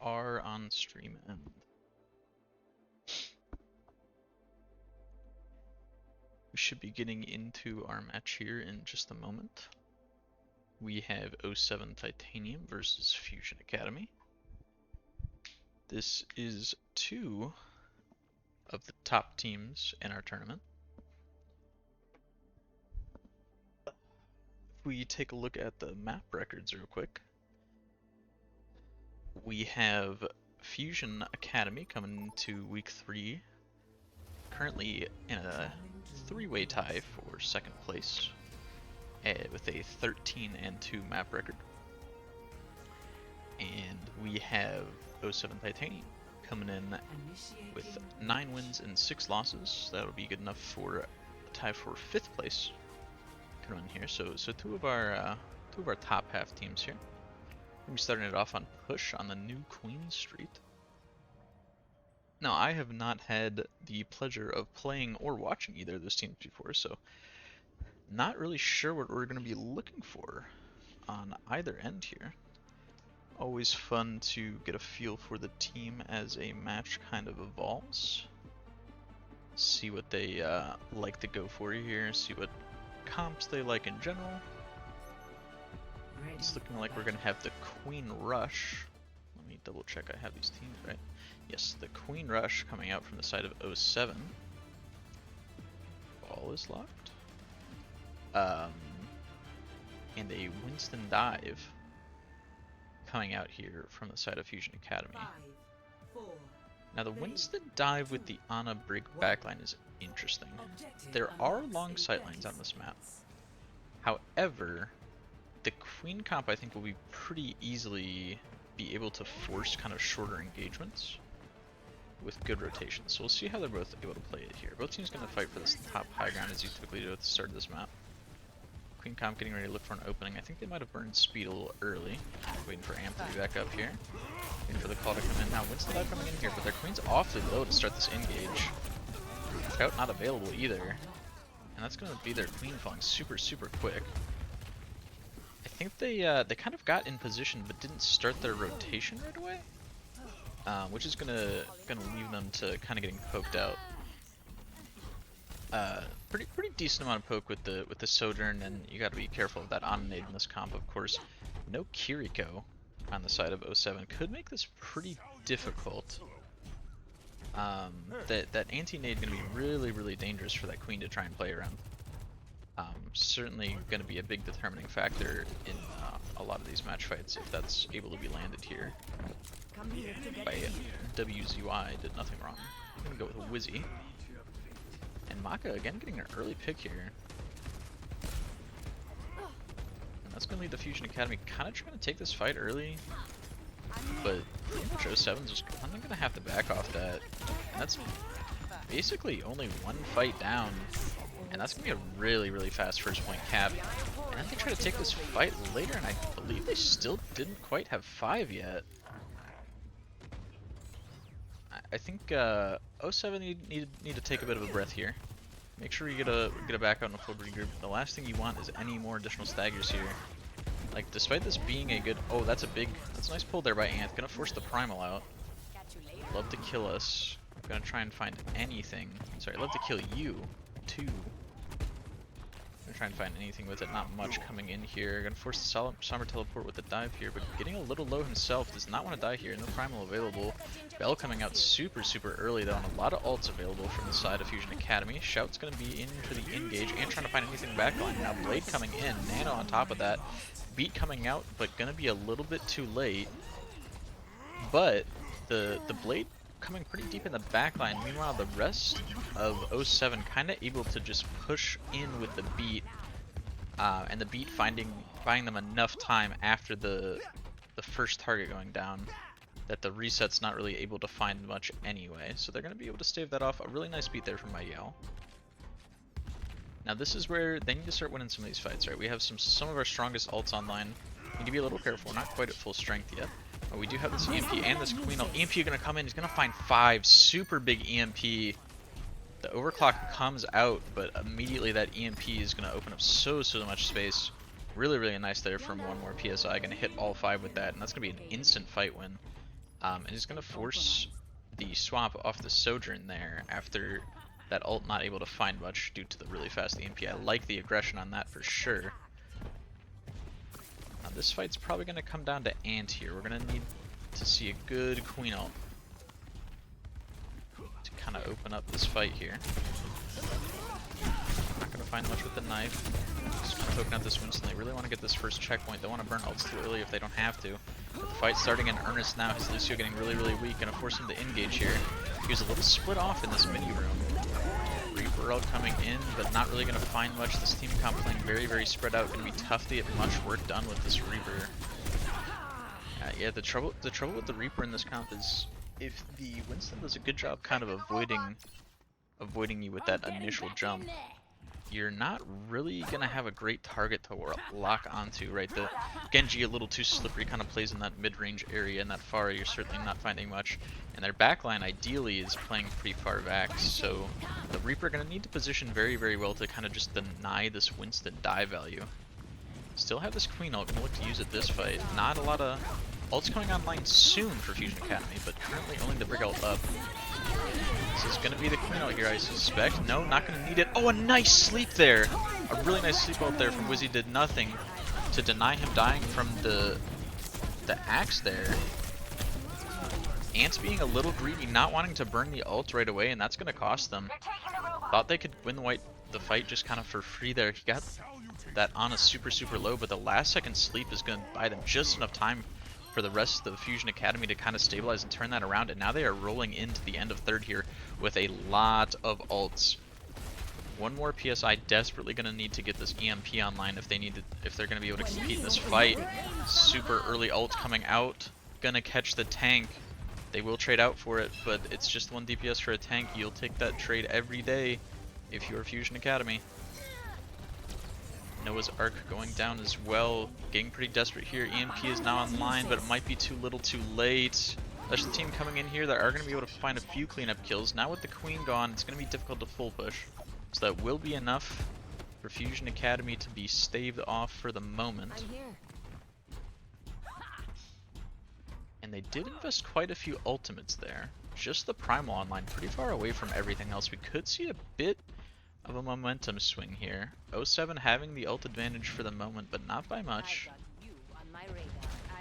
are on stream end. We should be getting into our match here in just a moment. We have 07 Titanium versus Fusion Academy. This is two of the top teams in our tournament. If we take a look at the map records real quick, we have Fusion Academy coming into week 3, currently in a three-way tie for second place with a 13-2 map record. And we have 07 Titanium coming in with 9 wins and 6 losses. That'll be good enough for a tie for 5th place coming in here. So two of our top half teams here. We're starting it off on Push on the new Queen Street. Now, I have not had the pleasure of playing or watching either of those teams before, so not really sure what we're going to be looking for on either end here. Always fun to get a feel for the team as a match kind of evolves. See what they like to go for here, see what comps they like in general. It's looking like we're going to have the Queen Rush. Let me double check I have these teams right. Yes, the Queen Rush coming out from the side of 07. Ball is locked. And a Winston Dive coming out here from the side of Fusion Academy. Now the Winston Dive with the Ana Brig backline is interesting. There are long sightlines on this map. However, the Queen comp I think will be pretty easily be able to force kind of shorter engagements with good rotations. So we'll see how they're both able to play it here. Both teams going to fight for this top high ground as you typically do at the start of this map. Queen comp getting ready to look for an opening. I think they might have burned speed a little early. Waiting for Amp to be back up here. Waiting for the call to come in. Now Winston Dive coming in here, but their Queen's awfully low to start this engage. Scout not available either. And that's going to be their Queen falling super quick. I think they kind of got in position but didn't start their rotation right away, which is gonna leave them to kind of getting poked out. Pretty decent amount of poke with the Sojourn, and you got to be careful of that on-nade in this comp. Of course, no Kiriko on the side of 07 could make this pretty difficult. That anti-nade gonna be really dangerous for that Queen to try and play around. Certainly going to be a big determining factor in a lot of these match fights if that's able to be landed here. By WZY did nothing wrong. I'm going to go with a Wizzy. And Maka again getting an early pick here. And that's going to lead the Fusion Academy kind of trying to take this fight early. But pretty much 07's just kind of going to have to back off that. And that's basically only one fight down. And that's going to be a really fast first point cap. And then they try to take this fight later, and I believe they still didn't quite have 5 yet. I think 07 need to take a bit of a breath here. Make sure you get a back out in a full regroup. The last thing you want is any more additional staggers here. Like, despite this being a good... Oh, that's a nice pull there by Anth. Gonna force the Primal out. Love to kill us. Gonna try and find anything. Sorry, love to kill you, too. Gonna try and find anything with it. Not much coming in here. Gonna force the Somber Teleport with the dive here, but getting a little low himself. Does not want to die here. No Primal available. Bell coming out super early though, and a lot of ults available from the side of Fusion Academy. Shout's gonna be in for the engage and trying to find anything backline. Now Blade coming in. Nano on top of that. Beat coming out, but gonna be a little bit too late. But the Blade coming pretty deep in the backline. Meanwhile, the rest of 07 kind of able to just push in with the beat, and the beat buying them enough time after the first target going down that the reset's not really able to find much anyway. So they're going to be able to stave that off. A really nice beat there from Mayel. Now this is where they need to start winning some of these fights, right? We have some of our strongest ults online. Need to be a little careful. We're not quite at full strength yet. But we do have this EMP and this Queen. EMP going to come in. He's going to find 5. Super big EMP. The overclock comes out, but immediately that EMP is going to open up so much space. Really nice there from one more PSI. Going to hit all 5 with that, and that's going to be an instant fight win. And he's going to force the swap off the Sojourn there after that ult not able to find much due to the really fast EMP. I like the aggression on that for sure. Now this fight's probably going to come down to Ant here. We're going to need to see a good Queen ult to kind of open up this fight here. Not going to find much with the knife. Just kind of poking out this Winston. They really want to get this first checkpoint. They want to burn ults too early if they don't have to. But the fight's starting in earnest now. His Lucio getting really, really weak. Going to force him to engage here. He was a little split off in this mini room. Reaper ult coming in, but not really going to find much. This team comp playing very, very spread out. Going to be tough to get much work done with this Reaper. Yeah, the trouble with the Reaper in this comp is if the Winston does a good job kind of avoiding you with that initial jump, you're not really going to have a great target to lock onto, right? The Genji, a little too slippery, kind of plays in that mid-range area, and that Pharah you're certainly not finding much. And their backline, ideally, is playing pretty far back, so the Reaper going to need to position very, very well to kind of just deny this Winston die value. Still have this Queen ult, going to look to use it this fight. Not a lot of ults coming online soon for Fusion Academy, but currently only the Brig ult up. This is going to be the Queen ult here, I suspect. No, not going to need it. Oh, a nice sleep there! A really nice sleep ult there from Wizzy. Did nothing to deny him dying from the axe there. Ant's being a little greedy, not wanting to burn the ult right away, and that's going to cost them. Thought they could win the fight just kind of for free there. He got that on a super, super low, but the last second sleep is going to buy them just enough time for the rest of the Fusion Academy to kind of stabilize and turn that around, and now they are rolling into the end of third here with a lot of ults. One more PSI, desperately going to need to get this EMP online if they're going to be able to compete in this fight. Super early ult coming out, going to catch the tank. They will trade out for it, but it's just 1 DPS for a tank. You'll take that trade every day if you're Fusion Academy. Noah's Ark going down as well, getting pretty desperate here. EMP is now online, but it might be too little too late. There's the team coming in here that are going to be able to find a few cleanup kills. Now with the Queen gone, it's going to be difficult to full push. So that will be enough for Fusion Academy to be staved off for the moment. And they did invest quite a few ultimates there. Just the Primal online, pretty far away from everything else. We could see a bit of a momentum swing here. 07 having the ult advantage for the moment, but not by much.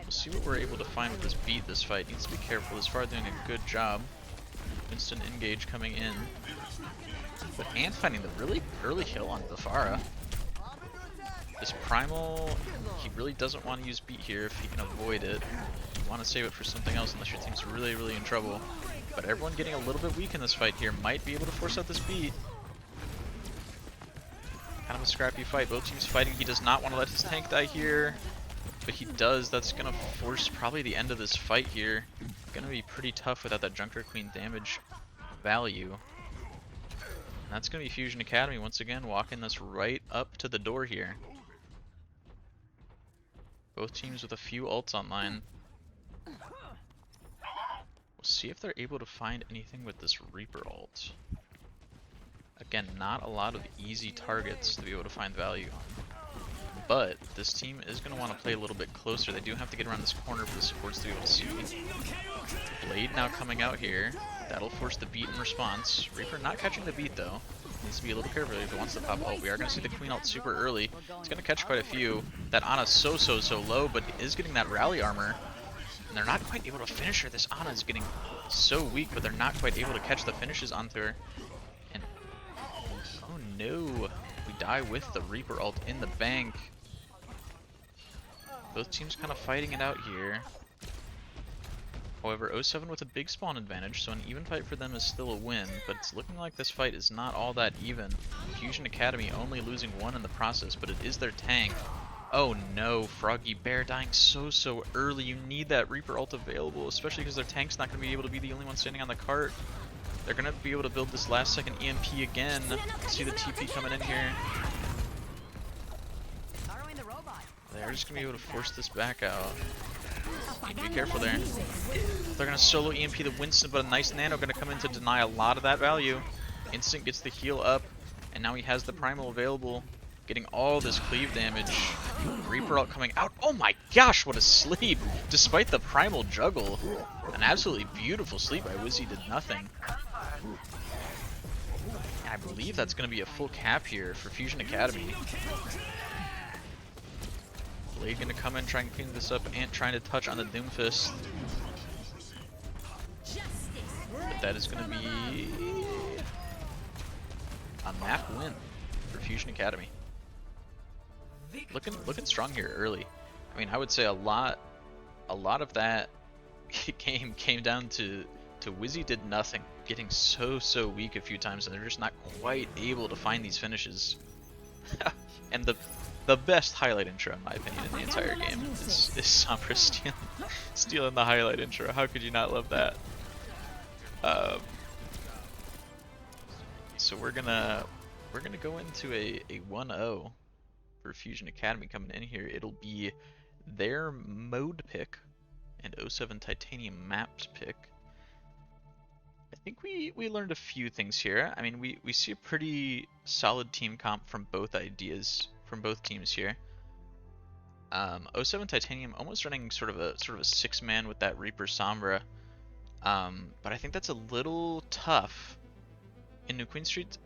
We'll see what we're able to find with this beat this fight. Needs to be careful. This Pharah doing a good job. Instant engage coming in. But Ant finding the really early kill on the Pharah. This Primal, he really doesn't want to use beat here if he can avoid it. You want to save it for something else unless your team's really, really in trouble. But everyone getting a little bit weak in this fight here might be able to force out this beat. Kind of a scrappy fight. Both teams fighting. He does not want to let his tank die here, but he does. That's going to force probably the end of this fight here. Going to be pretty tough without that Junker Queen damage value. And that's going to be Fusion Academy once again walking this right up to the door here. Both teams with a few ults online. We'll see if they're able to find anything with this Reaper ult. Again, not a lot of easy targets to be able to find value on. But this team is going to want to play a little bit closer. They do have to get around this corner for the supports to be able to see. Blade now coming out here. That'll force the beat in response. Reaper not catching the beat though. Needs to be a little careful if it wants to pop ult. We are going to see the Queen ult super early. It's going to catch quite a few. That Ana's so low, but is getting that rally armor. And they're not quite able to finish her. This Ana is getting so weak, but they're not quite able to catch the finishes onto her. And oh no, we die with the Reaper ult in the bank. Both teams kind of fighting it out here. However, 07 with a big spawn advantage, so an even fight for them is still a win, but it's looking like this fight is not all that even. Fusion Academy only losing one in the process, but it is their tank. Oh no, Froggy Bear dying so early. You need that Reaper ult available, especially because their tank's not going to be able to be the only one standing on the cart. They're going to be able to build this last second EMP again. See the TP coming in here. They're just going to be able to force this back out. Need to be careful there. They're going to solo EMP the Winston, but a nice nano going to come in to deny a lot of that value. Instant gets the heal up, and now he has the Primal available, getting all this cleave damage. Reaper ult coming out. Oh my gosh, what a sleep! Despite the primal juggle, an absolutely beautiful sleep by Wizzy did nothing. And I believe that's going to be a full cap here for Fusion Academy. Blade going to come in, try and clean this up, and trying to touch on the Doomfist. But that is going to be a map win for Fusion Academy. Looking strong here early. I mean, I would say a lot of that game came down to Wizzy did nothing, getting so weak a few times, and they're just not quite able to find these finishes. And the best highlight intro, in my opinion, in the entire game is Sombra stealing the highlight intro. How could you not love that? So we're gonna go into a 1-0 for Fusion Academy coming in here. It'll be their mode pick and 07 Titanium maps pick. I think we learned a few things here. I mean, we see a pretty solid team comp from both ideas, from both teams here. 07 Titanium almost running sort of a 6-man with that Reaper Sombra. But I think that's a little tough. In New Queen Street,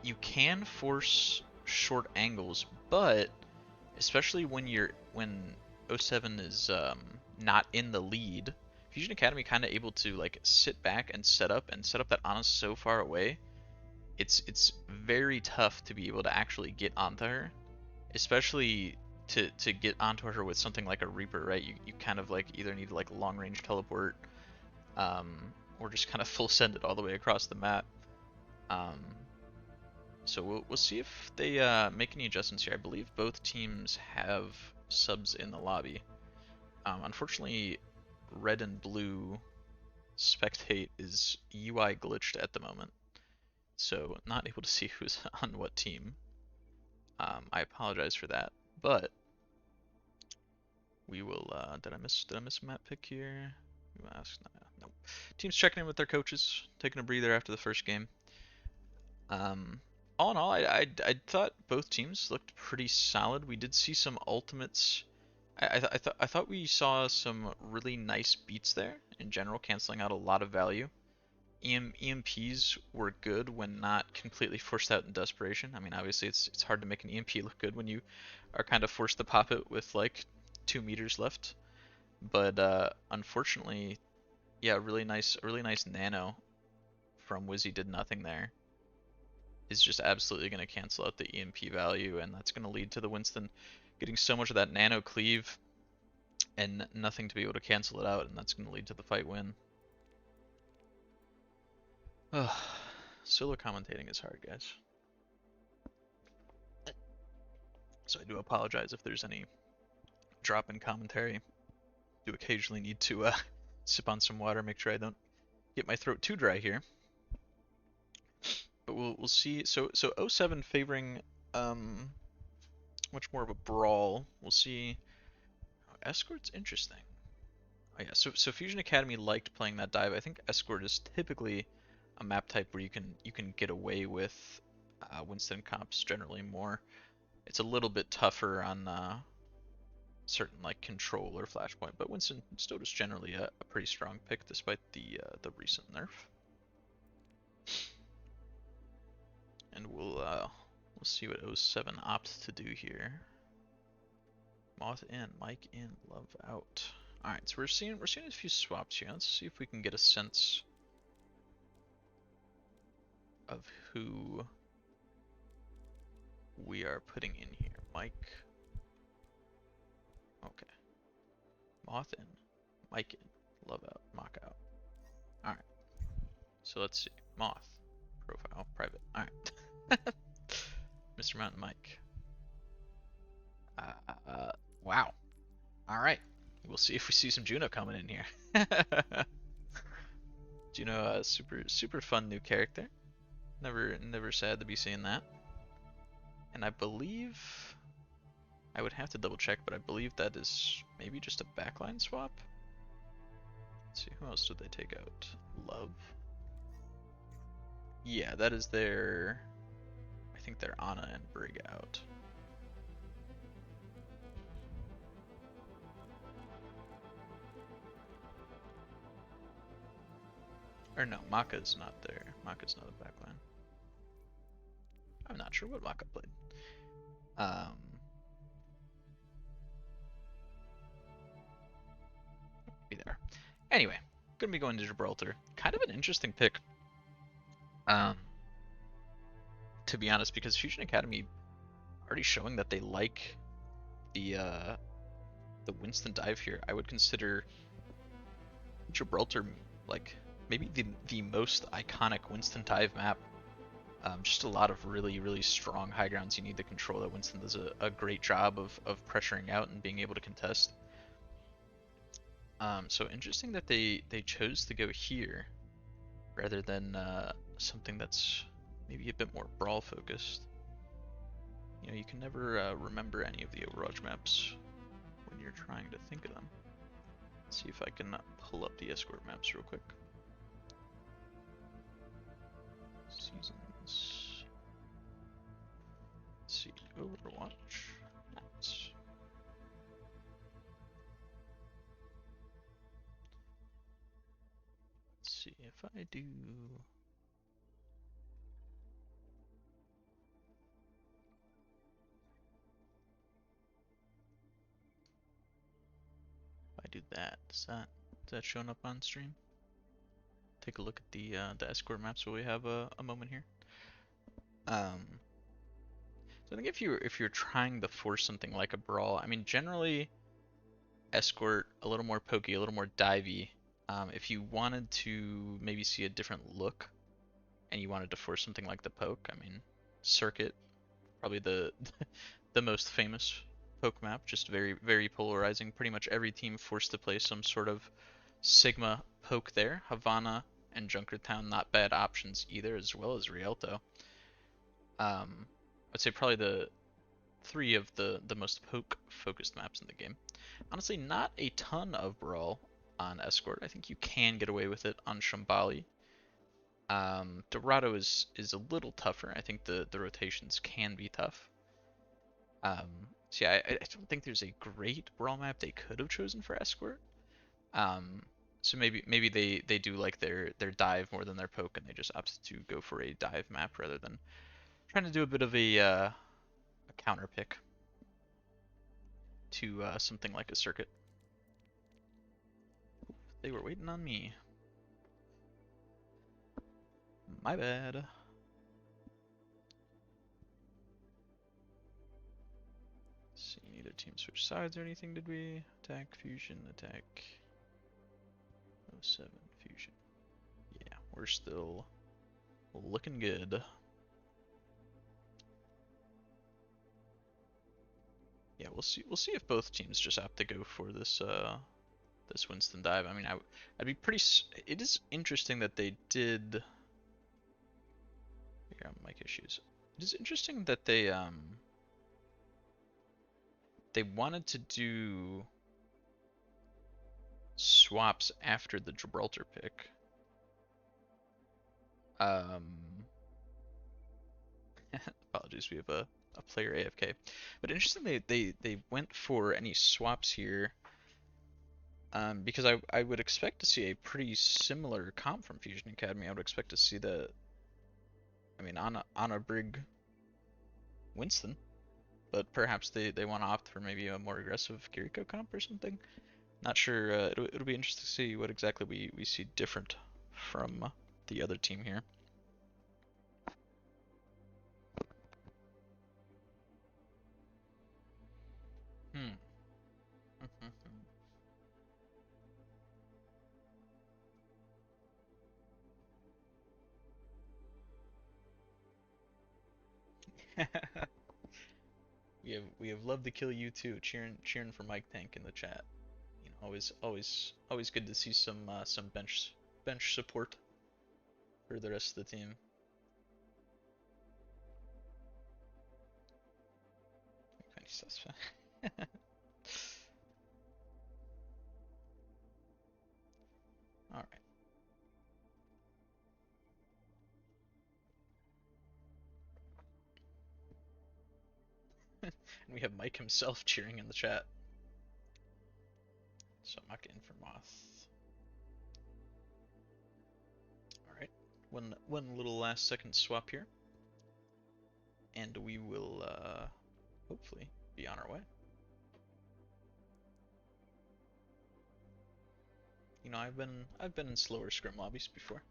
you can force short angles, but especially when 07 is not in the lead, Fusion Academy kind of able to like sit back and set up that Ana so far away. It's very tough to be able to actually get onto her, especially to get onto her with something like a Reaper, right? You kind of like either need to like long range teleport, or just kind of full send it all the way across the map. So we'll see if they make any adjustments here. I believe both teams have subs in the lobby. Unfortunately, red and blue spectate is UI glitched at the moment, so not able to see who's on what team. I apologize for that, but we will. Did I miss a map pick here? You ask? No. Teams checking in with their coaches, taking a breather after the first game. All in all, I thought both teams looked pretty solid. We did see some ultimates. I thought we saw some really nice beats there in general, canceling out a lot of value. EMPs were good when not completely forced out in desperation. I mean, obviously it's hard to make an EMP look good when you are kind of forced to pop it with like 2 meters left. But unfortunately, yeah, really nice nano from Wizzy did nothing there. Is just absolutely going to cancel out the EMP value, and that's going to lead to the Winston getting so much of that nano cleave and nothing to be able to cancel it out, and that's going to lead to the fight win. Solo commentating is hard, guys. So I do apologize if there's any drop in commentary. I do occasionally need to sip on some water, make sure I don't get my throat too dry here. But we'll see. So 07 favoring much more of a brawl. We'll see. Oh, Escort's interesting. Oh yeah, so Fusion Academy liked playing that dive. I think Escort is typically a map type where you can get away with Winston comps generally more. It's a little bit tougher on certain like control or flashpoint, but Winston still just generally a pretty strong pick despite the recent nerf. And we'll see what 07 opts to do here. Moth in, Mike in, love out. All right, so we're seeing a few swaps here. Let's see if we can get a sense of who we are putting in here. Mike. Okay. Moth in, Mike in, love out, mock out. All right. So let's see. Moth, profile, private. All right. Mr. Mountain Mike. Wow. All right. We'll see if we see some Juno coming in here. Juno, super fun new character. Never sad to be seeing that. And I believe I would have to double check, but I believe that is maybe just a backline swap. Let's see, who else did they take out? Love. Yeah, that is their. I think they're Ana and Brig out. Or no, Maka's not there. Maka's not a backline. I'm not sure what Maka played. Um, be there. Anyway, gonna be going to Gibraltar. Kind of an interesting pick. Um, to be honest, because Fusion Academy already showing that they like the Winston dive here. I would consider Gibraltar like maybe the most iconic Winston dive map. Just a lot of really strong high grounds you need to control that Winston does a great job of pressuring out and being able to contest. So interesting that they chose to go here rather than something that's maybe a bit more brawl focused. You know, you can never remember any of the Overwatch maps when you're trying to think of them. Let's see if I can pull up the escort maps real quick. Seasons. Let's see, Overwatch maps. Let's see if I do. If I do that, is that showing up on stream? Take a look at the escort maps while we have a moment here. So I think if you're trying to force something like a brawl, I mean generally escort a little more pokey, a little more divey. If you wanted to maybe see a different look and you wanted to force something like the poke, I mean circuit probably the the most famous poke map, just very polarizing. Pretty much every team forced to play some sort of Sigma poke there. Havana and Junkertown not bad options either, as well as Rialto. I'd say probably the three of the most poke focused maps in the game. Honestly, not a ton of brawl on escort. I think you can get away with it on Shambali. Dorado is a little tougher. I think the rotations can be tough. So yeah, I don't think there's a great brawl map they could have chosen for escort. Um, so maybe they do like their dive more than their poke, and they just opt to go for a dive map rather than trying to do a bit of a counter pick to something like a circuit. They were waiting on me. My bad. See, neither team switch sides or anything, did we? Attack, fusion, attack. 07, fusion. Yeah, we're still looking good. Yeah, we'll see if both teams just opt to go for this Winston dive. I mean, I'd be pretty. It is interesting that they did. Here, mic issues. It is interesting that they wanted to do swaps after the Gibraltar pick. Apologies, we have a player AFK. But interesting they went for any swaps here. Because I would expect to see a pretty similar comp from Fusion Academy. I would expect to see the, I mean, on a Brig Winston, but perhaps they want to opt for maybe a more aggressive Kiriko comp or something. Not sure. It'll be interesting to see what exactly we see different from the other team here. Hmm. We have loved to kill you too. Cheering for Mike Tank in the chat. You know, always good to see some bench support for the rest of the team. All right. And we have Mike himself cheering in the chat. So I'm not getting for Moth. one little last second swap here, and we will hopefully be on our way. You know, I've been in slower scrim lobbies before.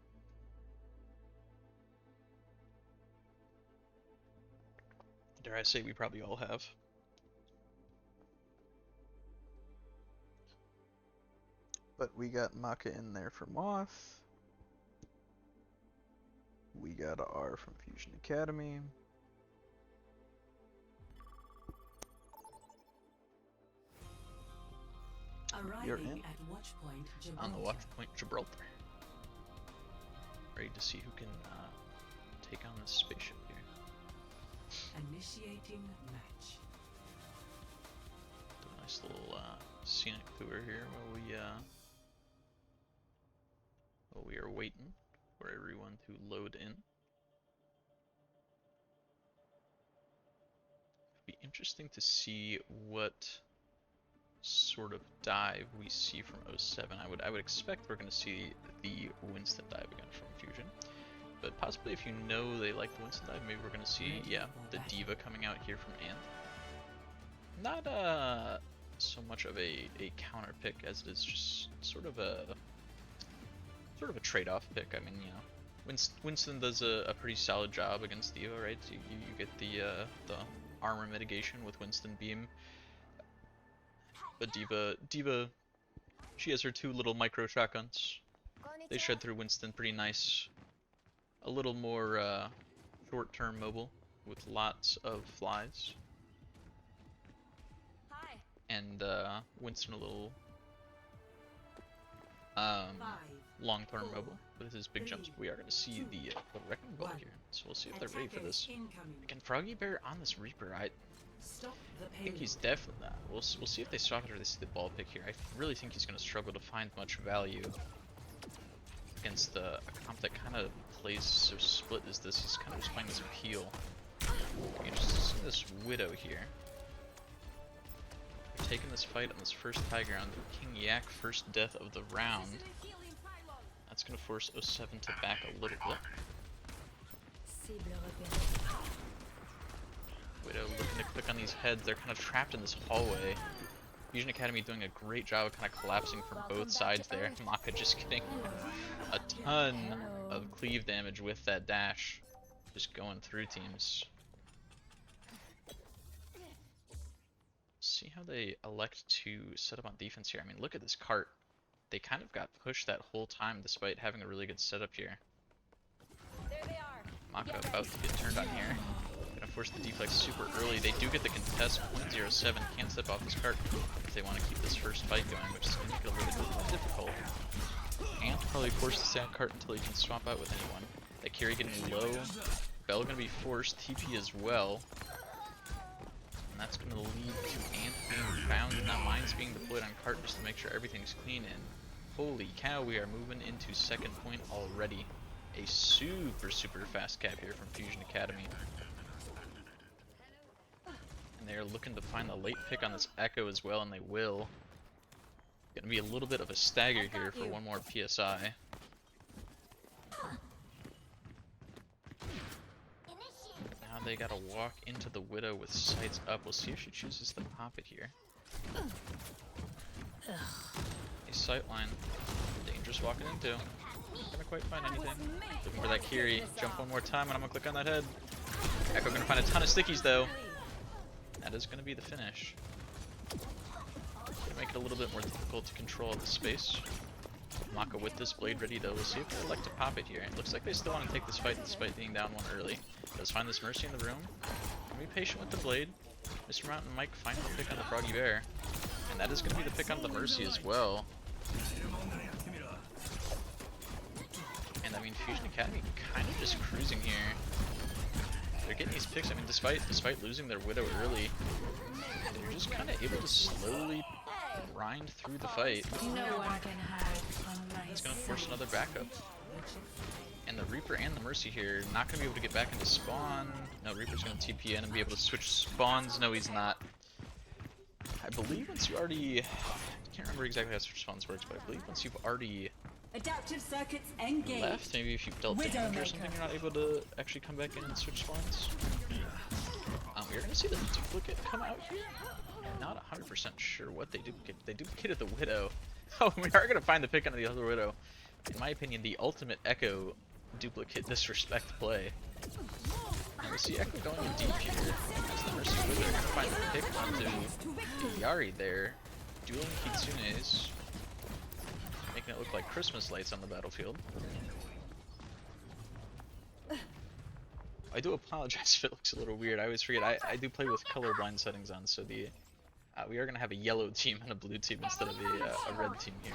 Dare I say we probably all have. But we got Maka in there for Moth. We got a R from Fusion Academy. You're in on the watch point Gibraltar. Ready to see who can take on this spaceship here. Initiating match. Do a nice little scenic tour here while we are waiting for everyone to load in. It'd be interesting to see what sort of dive we see from 07. I would expect we're going to see the Winston dive again from Fusion, but possibly if you know they like the Winston dive, maybe we're going to see the Diva coming out here from Ant. Not so much of a counter pick as it is just sort of a trade-off pick. I mean, you know, Winston does a pretty solid job against Diva, right? You get the armor mitigation with Winston Beam. But Diva, she has her two little micro shotguns. They shred through Winston pretty nice. A little more short-term mobile with lots of flies. Hi. And Winston a little long-term mobile with his big jumps. But we are going to see the Wrecking Ball here, so we'll see if they're ready for this. Again, Froggy Bear on this Reaper, I think he's definitely not. We'll see if they swap it or they see the ball pick here. I really think he's going to struggle to find much value against a comp that kind of plays so split as this. He's kind of just playing this peel. You just see this Widow here. We're taking this fight on this first high ground. King Yak, first death of the round. That's going to force 07 to back a little bit. Widow looking to click on these heads. They're kind of trapped in this hallway. Fusion Academy doing a great job of kind of collapsing from both sides there. Maka just getting a ton of cleave damage with that dash. Just going through teams. See how they elect to set up on defense here. I mean, look at this cart. They kind of got pushed that whole time despite having a really good setup here. There they are. Maka about to get turned on here. Gonna force the deflex super early. They do get the contest. 0.07 can't step off this cart if they want to keep this first fight going, which is going to make it a little bit more difficult. Ant probably forced to stay on cart until he can swap out with anyone. That carry getting low. Bell gonna be forced. TP as well. And that's gonna lead to Ant being found and that mines being deployed on cart just to make sure everything's clean. And holy cow, we are moving into second point already. A super fast cap here from Fusion Academy. And they're looking to find the late pick on this Echo as well, and they will. Gonna be a little bit of a stagger here for one more PSI. Now they gotta walk into the Widow with sights up. We'll see if she chooses to pop it here. A sightline. Dangerous walking into. Not gonna quite find anything. Looking for that Kiri. Jump one more time and I'm gonna click on that head. Echo gonna find a ton of stickies though. That is gonna be the finish. Gonna make it a little bit more difficult to control the space. Maka with this blade ready though. We'll see if they like to pop it here. It looks like they still want to take this fight despite being down one early. Does find this Mercy in the room. Be patient with the blade. Mr. Mountain Mike finds the pick on the Froggy Bear. And that is going to be the pick on the Mercy as well. And I mean, Fusion Academy kind of just cruising here. They're getting these picks. I mean, despite losing their Widow early, they're just kind of able to slowly grind through the fight. It's going to force another backup. And the Reaper and the Mercy here not going to be able to get back into spawn. No, Reaper's going to TP in and be able to switch spawns. No, he's not. I believe once you already can't remember exactly how switch spawns works, but I believe once you've already Adaptive circuits engaged. left, maybe if you've dealt damage or something, you're not able to actually come back in and switch spawns. We're gonna see the duplicate come out here. I'm not 100% sure what they duplicate. They duplicated the Widow. Oh, we are gonna find the pick on the other Widow. In my opinion, the ultimate Echo duplicate disrespect play. And we see Echo going in deep here. As the Mercy Wither gonna find the pick onto the Yari there. Dueling Kitsunes. Making it look like Christmas lights on the battlefield. I do apologize if it looks a little weird. I always forget. I do play with colorblind settings on, so the we are gonna have a yellow team and a blue team instead of a red team here.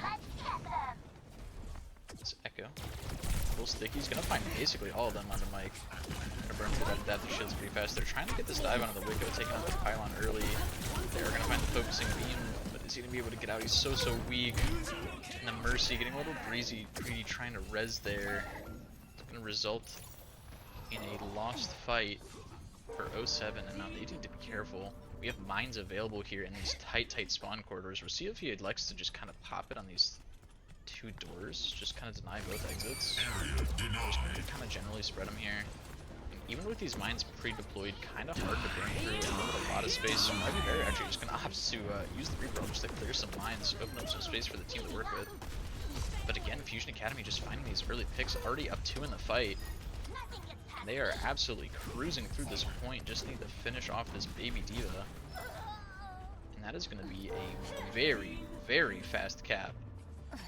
This Echo, full stick. He's gonna find basically all of them on the mic. Gonna burn through that adaptive shields pretty fast. They're trying to get this dive onto the Wicco, taking out the pylon early. They're gonna find the focusing beam, but is he gonna be able to get out? He's so weak. And the Mercy getting a little greedy, trying to res there. It's gonna result in a lost fight for 07, and now they need to be careful. We have mines available here in these tight spawn corridors. We'll see if he elects to just kind of pop it on these two doors, just kind of deny both exits. Just kind of generally spread them here. And even with these mines pre-deployed, kind of hard to burn through and limit a lot of space. So maybe they're actually just going to opt to use the reroll just to clear some mines, open up some space for the team to work with. But again, Fusion Academy just finding these early picks, already up 2 in the fight. They are absolutely cruising through this point, just need to finish off this baby diva. And that is going to be a very fast cap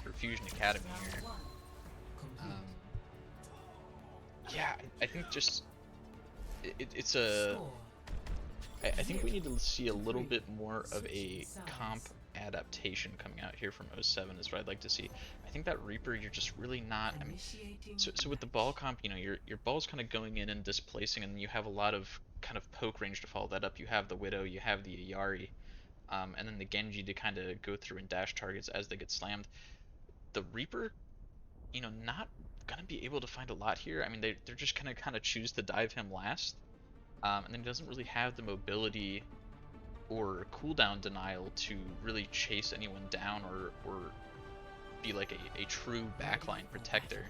for Fusion Academy here. Yeah, I think just it's a. I think we need to see a little bit more of a comp adaptation coming out here from 07 is what I'd like to see. I think that Reaper, you're just really not. I mean, so with the ball comp, you know, your ball's kind of going in and displacing, and you have a lot of kind of poke range to follow that up. You have the Widow, you have the Yari, and then the Genji to kind of go through and dash targets as they get slammed. The Reaper, you know, not gonna be able to find a lot here. I mean, they're just gonna kind of choose to dive him last, and then he doesn't really have the mobility or cooldown denial to really chase anyone down or be like a true backline protector.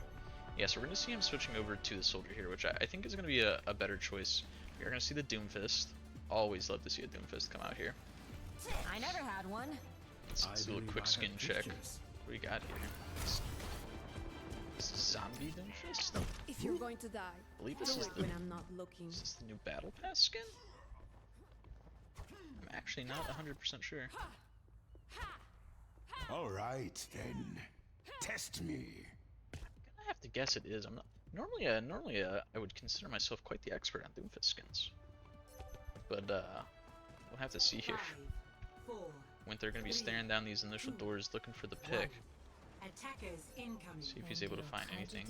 Yeah, so we're going to see him switching over to the soldier here, which I think is going to be a better choice. We're going to see the Doomfist. Always love to see a Doomfist come out here. I never had one. Let's do a quick skin check. What do we got here? This is Zombie Doomfist? If you're going to die, I believe this is when I'm not looking. Is this the new Battle Pass skin? I'm actually not 100% sure. All right then, test me. I have to guess it is. I'm not normally. I would consider myself quite the expert on Doomfist skins, but we'll have to see here. 5, 4, When they're going to be staring down these initial doors, looking for the pick. attackers incoming. See if he's able to find anything.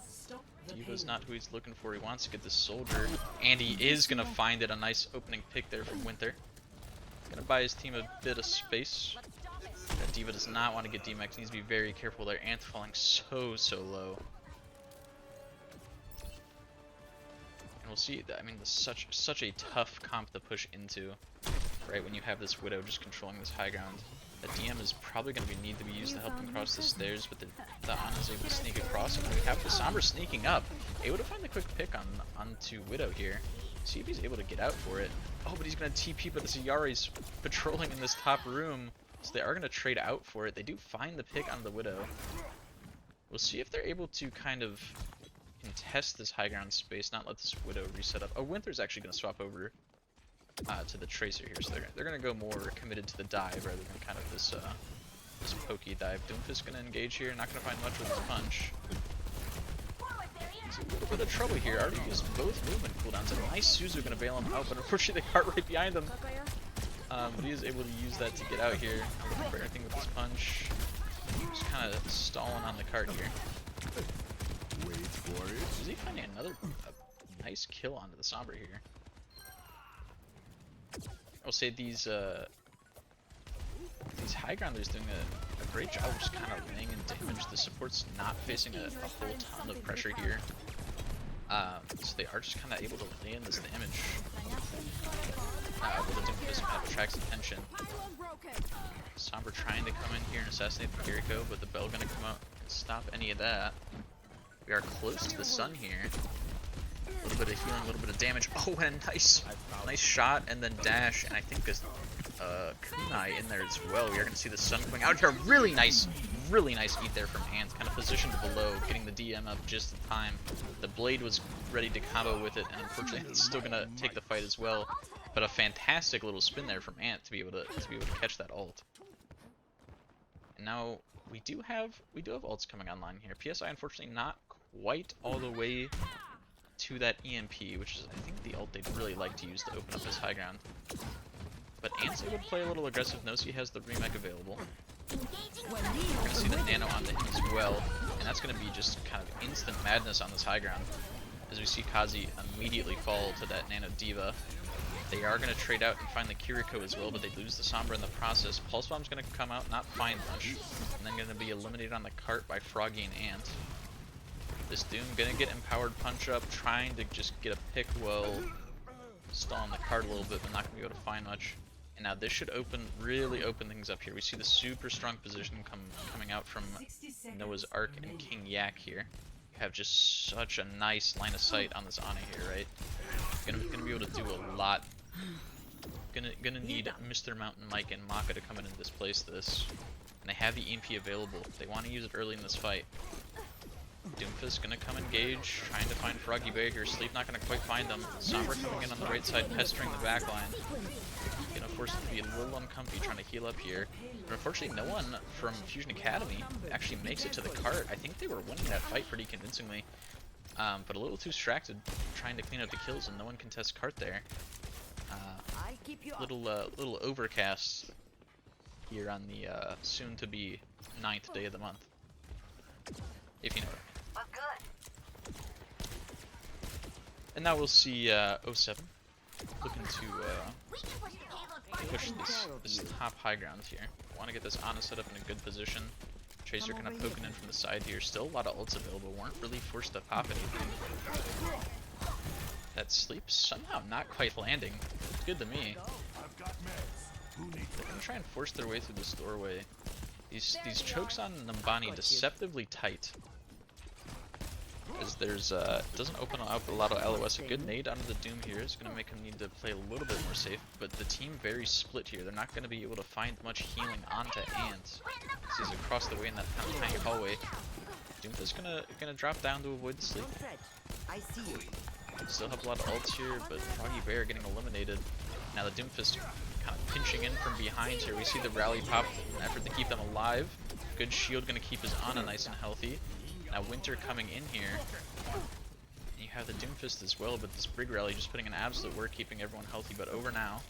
Stop the Diva's payload. not who he's looking for. He wants to get the soldier, and he is going to find it. A nice opening pick there from Winter. Gonna buy his team a bit of space. That Diva does not want to get D-Max. Needs to be very careful there. Ant falling so low. And we'll see. I mean, this is such a tough comp to push into, right? When you have this Widow just controlling this high ground. The DM is probably going to need to be used to help him cross the stairs, but the Ana is able to sneak across, and we have the Sombra sneaking up. Able to find the quick pick onto Widow here. See if he's able to get out for it. Oh, but he's going to TP, but the Yari's patrolling in this top room, so they are going to trade out for it. They do find the pick on the Widow. We'll see if they're able to kind of contest this high ground space, not let this Widow reset up. Oh, Winter's actually going to swap over to the Tracer here, so they're going to go more committed to the dive rather than kind of this pokey dive. Doomfist going to engage here, not going to find much with his punch. He's a little bit of trouble here. Already used both movement cooldowns. A nice Suzu going to bail him out, but unfortunately they are right behind him. But he is able to use that to get out here. Looking for anything with his punch. Just kind of stalling on the cart here. Wait for it. Is he finding another nice kill onto the Sombra here? I'll say these high grounders doing a great job of just kind of laying in damage. The support's not facing a whole ton of pressure here. So they are just kind of able to lay in this damage. Able to Doomfist kind of attracts attention. Sombra trying to come in here and assassinate the Kiriko, but the Bell gonna come out and stop any of that. We are close to the sun here. A little bit of healing, a little bit of damage. Oh, and a nice shot, and then dash, and I think this kunai in there as well. We are going to see the sun coming out here. Really nice eat there from Ant, kind of positioned below, getting the DM up just in time. The blade was ready to combo with it, and unfortunately it's still going to take the fight as well. But a fantastic little spin there from Ant to be able to catch that ult. And now we do have ults coming online here. PSI unfortunately not quite all the way to that EMP, which is I think the ult they'd really like to use to open up this high ground. But Ant's able to play a little aggressive. Nosy has the remake available. We're going to see the nano on the hit as well, and that's going to be just kind of instant madness on this high ground. As we see Kazi immediately fall to that nano diva. They are going to trade out and find the Kiriko as well, but they lose the Sombra in the process. Pulse Bomb's going to come out, not find much, and then going to be eliminated on the cart by Froggy and Ant. This Doom going to get Empowered Punch Up, trying to just get a pick while stalling the cart a little bit, but not going to be able to find much. And now this should really open things up here. We see the super strong position coming out from Noah's Ark and King Yak here. You have just such a nice line of sight on this Ana here, right? Gonna be able to do a lot. Gonna need Mr. Mountain Mike and Maka to come in and displace this. And they have the EMP available. They want to use it early in this fight. Doomfist gonna come engage, trying to find Froggy Baker. Sleep not gonna quite find them. Sombra coming in on the right side, pestering the backline. Gonna force it to be a little uncomfy, trying to heal up here. But unfortunately, no one from Fusion Academy actually makes it to the cart. I think they were winning that fight pretty convincingly. But a little too distracted, trying to clean up the kills, and no one contests cart there. Little overcast here on the soon-to-be 9th day of the month, if you know what I mean. And now we'll see 07 looking to push this top high ground here. Want to get this Ana set up in a good position. Tracer kind of poking in from the side here. Still a lot of ults available. Weren't really forced to pop anything. That Sleep somehow not quite landing. It's good to me. They're gonna try and force their way through this doorway. These chokes on Nambani deceptively tight. As there's doesn't open up a lot of LOS. A good nade onto the Doom here is gonna make him need to play a little bit more safe. But the team very split here. They're not gonna be able to find much healing onto Ant. He's across the way in that kind of tiny hallway. Doomfist gonna drop down to avoid the Sleep. Still have a lot of ults here, but Froggy Bear getting eliminated. Now the Doomfist kind of pinching in from behind here. We see the rally pop in an effort to keep them alive. Good shield gonna keep his Ana nice and healthy. Now Winter coming in here. You have the Doomfist as well, but this Brig Rally just putting in absolute work, keeping everyone healthy, but over now.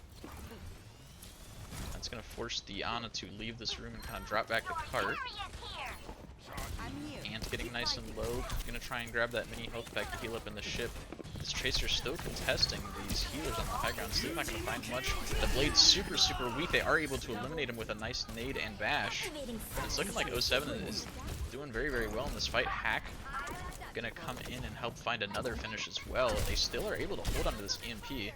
That's gonna force the Ana to leave this room and kind of drop back the cart. Ant getting nice and low. Gonna try and grab that mini health pack to heal up in the ship. This Tracer's still contesting these healers on the high ground. Still not gonna find much. The Blade's super weak. They are able to eliminate him with a nice nade and bash. It's looking like 07 is doing very well in this fight. Hack gonna come in and help find another finish as well. They still are able to hold onto this EMP.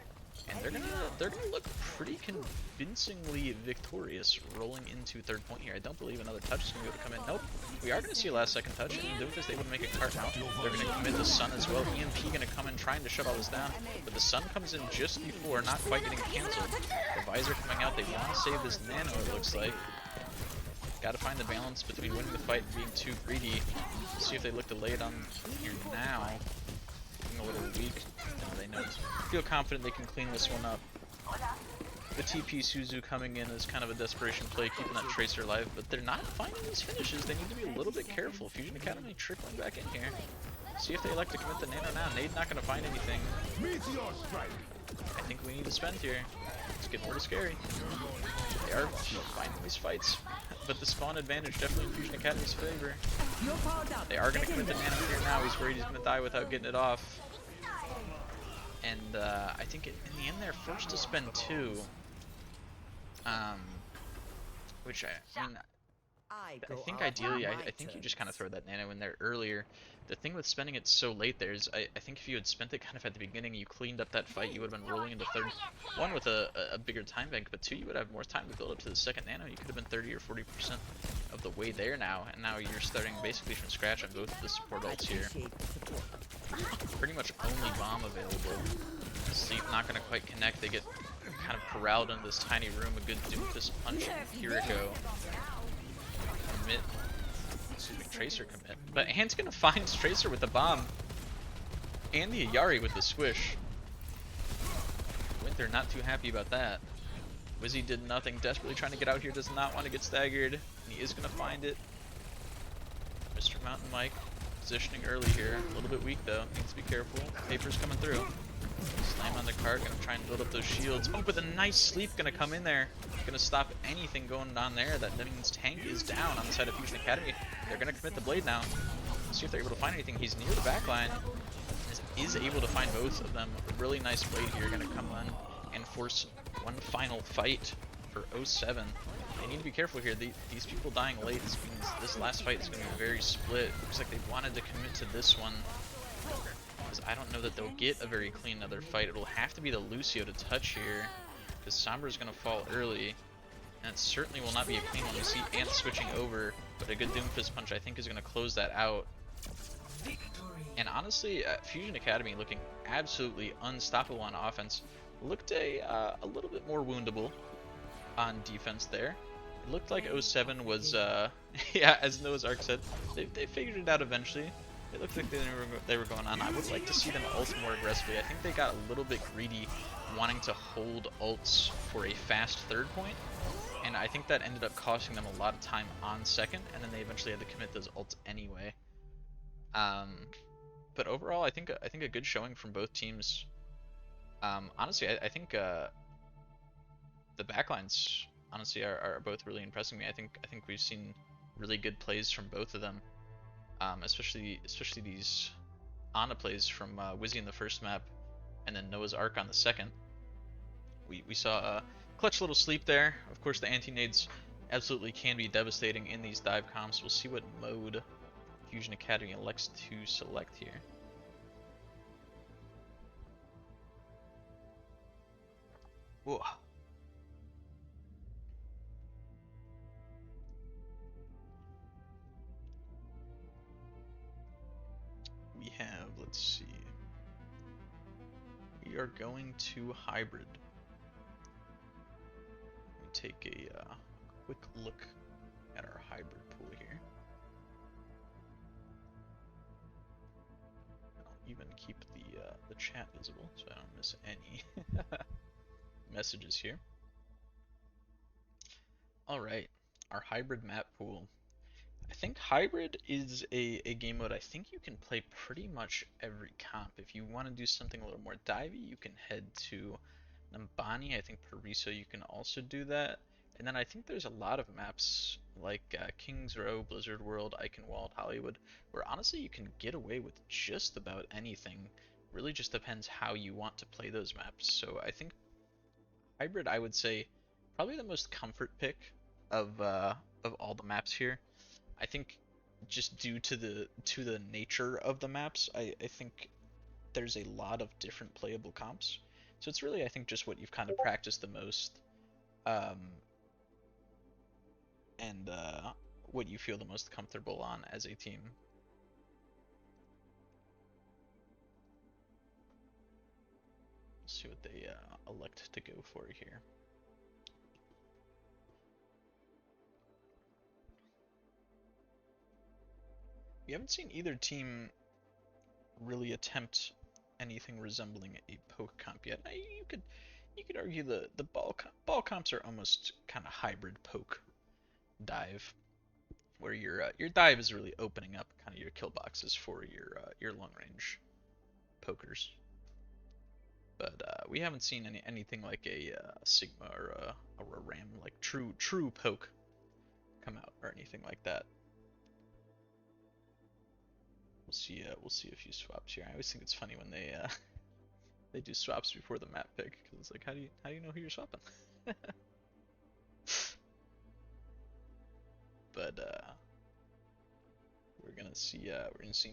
And they're gonna look pretty convincingly victorious rolling into third point here. I don't believe another touch is gonna be able to come in. Nope. We are gonna see a last second touch, and Doomfist able to make a cart now. They're gonna commit the Sun as well. EMP gonna come in trying to shut all this down, but the Sun comes in just before, not quite getting cancelled. The Visor coming out. They want to save this Nano, it looks like. Gotta find the balance between winning the fight and being too greedy. See if they look to lay it on here now. A little weak. They know, feel confident they can clean this one up. The TP Suzu coming in is kind of a desperation play, keeping that Tracer alive, but they're not finding these finishes. They need to be a little bit careful. Fusion Academy trickling back in here. See if they elect to commit the Nano now. Nade not going to find anything. I think we need to spend here. It's getting pretty scary. They are finding these fights, but the spawn advantage definitely in Fusion Academy's favor. They are going to commit the Nano here now. He's worried he's going to die without getting it off. And I think in the end they're forced to spend 2. Which I mean, I I go think out ideally, on I my think you just kind of terms. throw that nano in there earlier. The thing with spending it so late there is I think if you had spent it kind of at the beginning, you cleaned up that fight, you would have been rolling into third. One, with a bigger time bank, but two, you would have more time to build up to the second nano. You could have been 30 or 40% of the way there now, and now you're starting basically from scratch on both of the support I ults here. appreciate the support. Pretty much only bomb available. Sleep not going to quite connect. They get kind of corralled into this tiny room. A good Doomfist punch and Kiriko commit. Excuse me, Tracer commit. But Hand's going to find Tracer with the bomb. And the Ayari with the squish. Winter not too happy about that. Wizzy did nothing, desperately trying to get out here, does not want to get staggered. And he is going to find it. Mr. Mountain Mike positioning early here. A little bit weak though, needs to be careful. Paper's coming through. Slam on the cart, gonna try and build up those shields. Oh, but the nice sleep gonna come in there. Gonna stop anything going on there. That means Tank is down on the side of Fusion Academy. They're gonna commit the blade now. Let's see if they're able to find anything. He's near the back line. Is able to find both of them. A really nice blade here, gonna come on and force one final fight for 07. They need to be careful here. These people dying late means this last fight is going to be very split. Looks like they wanted to commit to this one, because I don't know that they'll get a very clean other fight. It'll have to be the Lucio to touch here, because Sombra's going to fall early, and it certainly will not be a clean one. We see Ant switching over, but a good Doomfist punch I think is going to close that out. And honestly, Fusion Academy looking absolutely unstoppable on offense. Looked a little bit more woundable on defense there. It looked like 07 was, yeah, as Noah's Ark said, they figured it out eventually. It looked like they were going on. I would like to see them ult more aggressively. I think they got a little bit greedy wanting to hold ults for a fast third point, and I think that ended up costing them a lot of time on second, and then they eventually had to commit those ults anyway. But overall, I think a good showing from both teams. Honestly, I think the backlines honestly are both really impressing me. I think we've seen really good plays from both of them, especially these Ana plays from Wizzy in the first map, and then Noah's Ark on the second. We saw a clutch little sleep there. Of course, the anti-nades absolutely can be devastating in these dive comps. We'll see what mode Fusion Academy elects to select here. Whoa. We have, let's see, we are going to hybrid. Let me take a quick look at our hybrid pool here. I'll even keep the chat visible so I don't miss any messages here. Alright, our hybrid map pool. I think hybrid is a game mode I think you can play pretty much every comp. If you want to do something a little more divey, you can head to Nambani. I think Pariso you can also do that. And then I think there's a lot of maps like Kings Row, Blizzard World, Eichenwald, Hollywood, where honestly you can get away with just about anything. Really just depends how you want to play those maps. So I think hybrid, I would say, probably the most comfort pick of all the maps here. I think just due to the nature of the maps, I think there's a lot of different playable comps. So it's really, I think, just what you've kind of practiced the most, and what you feel the most comfortable on as a team. Let's see what they elect to go for here. We haven't seen either team really attempt anything resembling a poke comp yet. You could argue the ball comps are almost kind of hybrid poke dive, where your dive is really opening up kind of your kill boxes for your long range pokers. But we haven't seen anything like a Sigma or a Ram, like true poke come out or anything like that. We'll see a few swaps here. I always think it's funny when they they do swaps before the map pick, because it's like, how do you know who you're swapping? but we're gonna see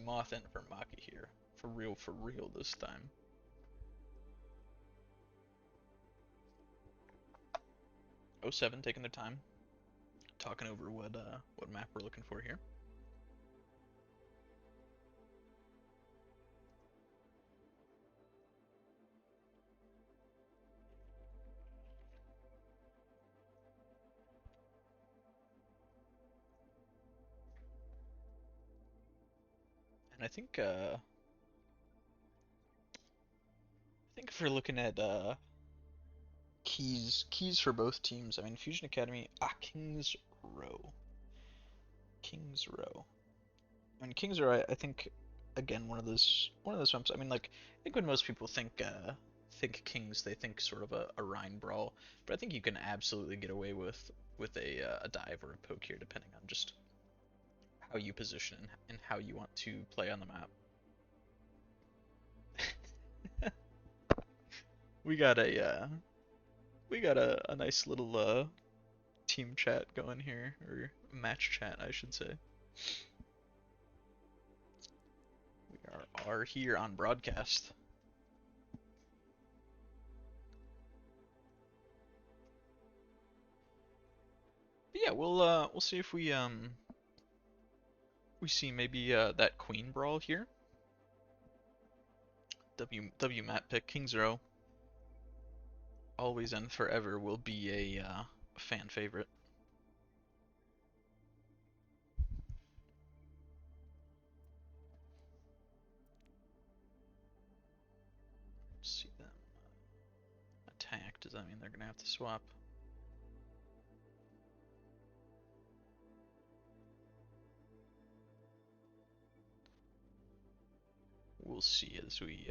Moth in for Maki here, for real this time. O7 taking their time, talking over what map we're looking for here. And I think if we're looking at keys for both teams, I mean Fusion Academy, Kings Row. Kings Row. I mean Kings Row, I think again one of those maps. I mean, like, I think when most people think Kings, they think sort of a Rhine brawl, but I think you can absolutely get away with a dive or a poke here, depending on just how you position and how you want to play on the map. we got a nice little team chat going here, or match chat, I should say. We are here on broadcast. But yeah, we'll see if we see maybe that Queen brawl here. W map pick, Kings Row, always and forever will be a fan favorite. See them attack. Does that mean they're gonna have to swap? We'll see as we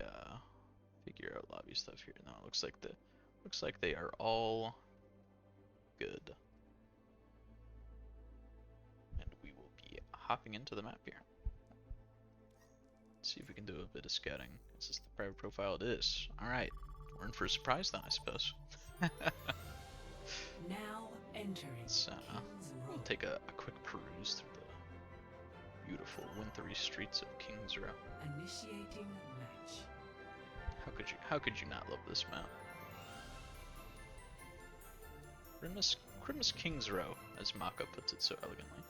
figure out lobby stuff here. Now it looks like they are all good, and we will be hopping into the map here. Let's see if we can do a bit of scouting. Is this the private profile? It is. All right, we're in for a surprise then, I suppose. Now entering. Let's we'll take a quick peruse through the beautiful wintry streets of Kings Row. Initiating match. How could you not love this map? Christmas Kings Row, as Maka puts it so elegantly.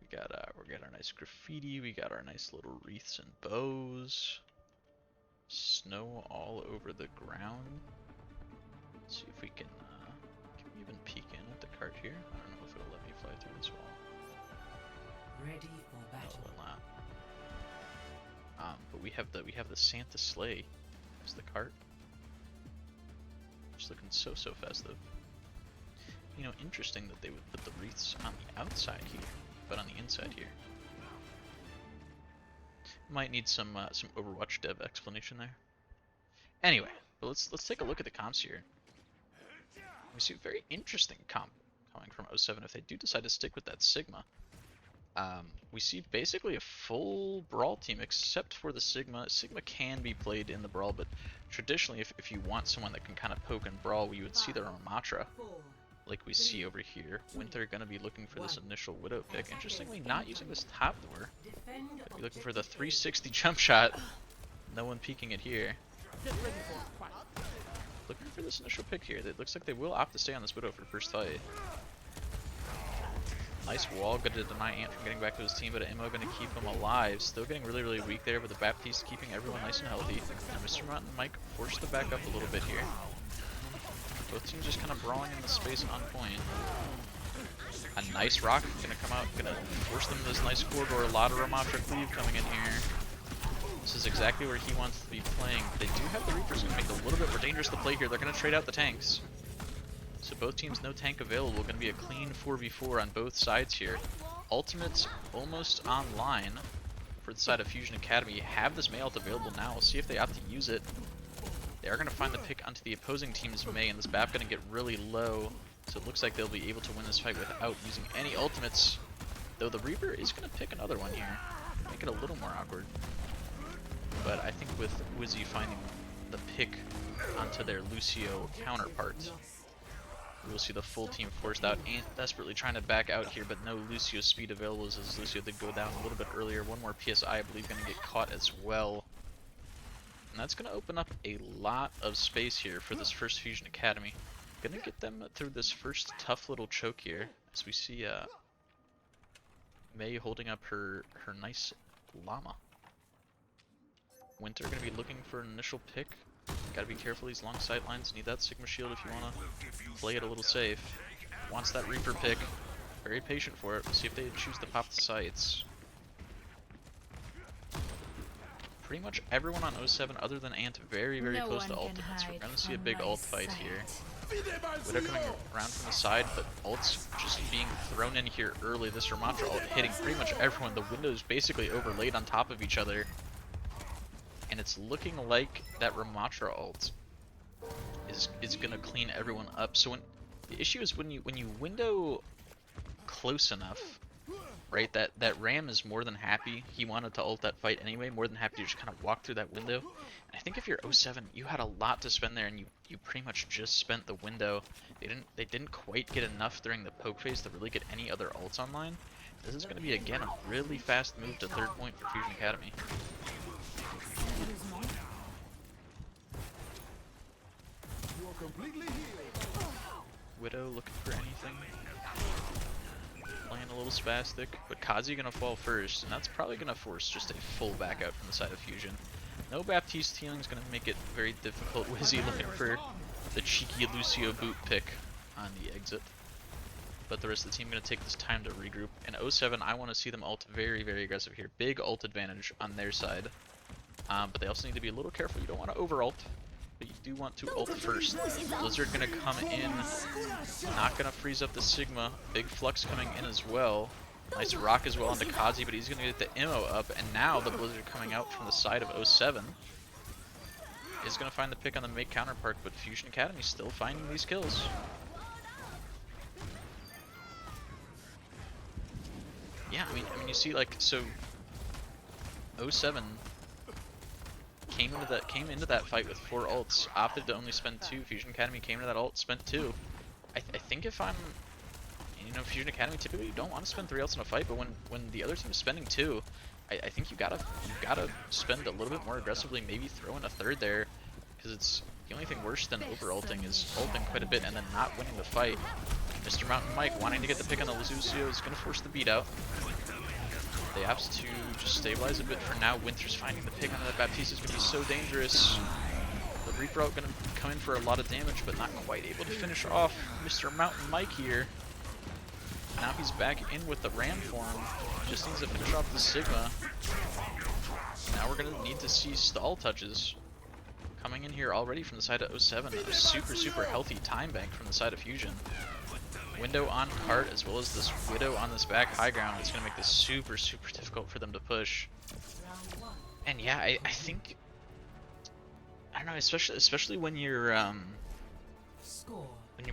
We got our nice graffiti. We got our nice little wreaths and bows. Snow all over the ground. Let's see if we can we even peek in at the cart here? I don't know if it'll let me fly through this wall. Ready for battle. No, it will not. But we have the Santa sleigh as the cart. Just looking so festive. You know, interesting that they would put the wreaths on the outside here, but on the inside here. Might need some Overwatch dev explanation there. Anyway, but let's take a look at the comps here. We see a very interesting comp coming from 07 if they do decide to stick with that Sigma. We see basically a full Brawl team except for the Sigma. Sigma can be played in the Brawl, but traditionally if you want someone that can kind of poke and Brawl, we would see the Ramatra, like we see over here. Winter gonna be looking for this initial Widow pick. Interestingly, not using this top door. Gonna be looking for the 360 jump shot. No one peeking it here. Looking for this initial pick here. It looks like they will opt to stay on this Widow for first fight. Nice wall, good to deny Ant from getting back to his team, but Immo gonna keep him alive. Still getting really weak there, but the Baptiste keeping everyone nice and healthy. And Mr. Mott and Mike forced to back up a little bit here. Both teams just kind of brawling in the space on point. A nice rock gonna come out, gonna force them to this nice corridor. A lot of Ramatra cleave coming in here. This is exactly where he wants to be playing. They do have the Reapers, gonna make it a little bit more dangerous to play here. They're gonna trade out the tanks. So both teams, no tank available. Gonna be a clean 4v4 on both sides here. Ultimates almost online for the side of Fusion Academy. Have this May ult available now. We'll see if they opt to use it. They are gonna find the pick onto the opposing team's May, and this BAP gonna get really low. So it looks like they'll be able to win this fight without using any ultimates. Though the Reaper is gonna pick another one here. Make it a little more awkward. But I think with Wizzy finding the pick onto their Lucio counterpart, We'll see the full team forced out. Ant desperately trying to back out here, but no Lucio speed available as Lucio did go down a little bit earlier. One more PSI, I believe, going to get caught as well. And that's going to open up a lot of space here for this first Fusion Academy. Going to get them through this first tough little choke here, as we see Mei holding up her nice llama. Winter going to be looking for an initial pick. Gotta be careful, these long sight lines. Need that Sigma shield if you want to play it a little safe. Wants that Reaper pick. Very patient for it. We'll see if they choose to pop the sights. Pretty much everyone on 07 other than Ant very close to ultimates. We're gonna see a big ult fight here. Widow coming around from the side, but ults just being thrown in here early. This Ramatra ult hitting pretty much everyone. The windows basically overlaid on top of each other. And it's looking like that Ramatra ult is gonna clean everyone up. So the issue is when you window close enough, right? That Ram is more than happy. He wanted to ult that fight anyway. More than happy to just kind of walk through that window. And I think if you're 07, you had a lot to spend there, and you pretty much just spent the window. They didn't quite get enough during the poke phase to really get any other ults online. This is gonna be again a really fast move to third point for Fusion Academy. Widow looking for anything. Playing a little spastic, but Kazi gonna fall first, and that's probably gonna force just a full back out from the side of Fusion. No Baptiste healing is gonna make it very difficult. Wizzy looking for the cheeky Lucio boot pick on the exit. But the rest of the team gonna take this time to regroup. In 07, I want to see them ult very aggressive here. Big ult advantage on their side. But they also need to be a little careful. You don't want to over ult, but you do want to ult first. Blizzard gonna come in, not gonna freeze up the Sigma. Big Flux coming in as well. Nice rock as well onto Kazi, but he's gonna get the ammo up. And now the Blizzard coming out from the side of 07 is gonna find the pick on the mate counterpart, but Fusion Academy still finding these kills. Yeah, I mean you see, like, so 07 came into that fight with 4 ults, opted to only spend 2. Fusion Academy came to that ult, spent 2. I think if I'm, Fusion Academy, typically you don't want to spend 3 ults in a fight, but when the other team is spending 2, I think you gotta spend a little bit more aggressively. Maybe throw in a 3rd there, because it's the only thing worse than over ulting is ulting quite a bit and then not winning the fight. Mr. Mountain Mike wanting to get the pick on the Lucio is gonna force the beat out. They have to just stabilize a bit for now. Winter's finding the pick on that Baptiste is going to be so dangerous. The Reaper out going to come in for a lot of damage, but not quite able to finish off Mr. Mountain Mike here. Now he's back in with the Ram form. Just needs to finish off the Sigma. Now we're going to need to see stall touches coming in here already from the side of 07. A super healthy time bank from the side of Fusion. Window on cart as well as this Widow on this back high ground. It's gonna make this super difficult for them to push. And yeah, I think, I don't know, especially when you're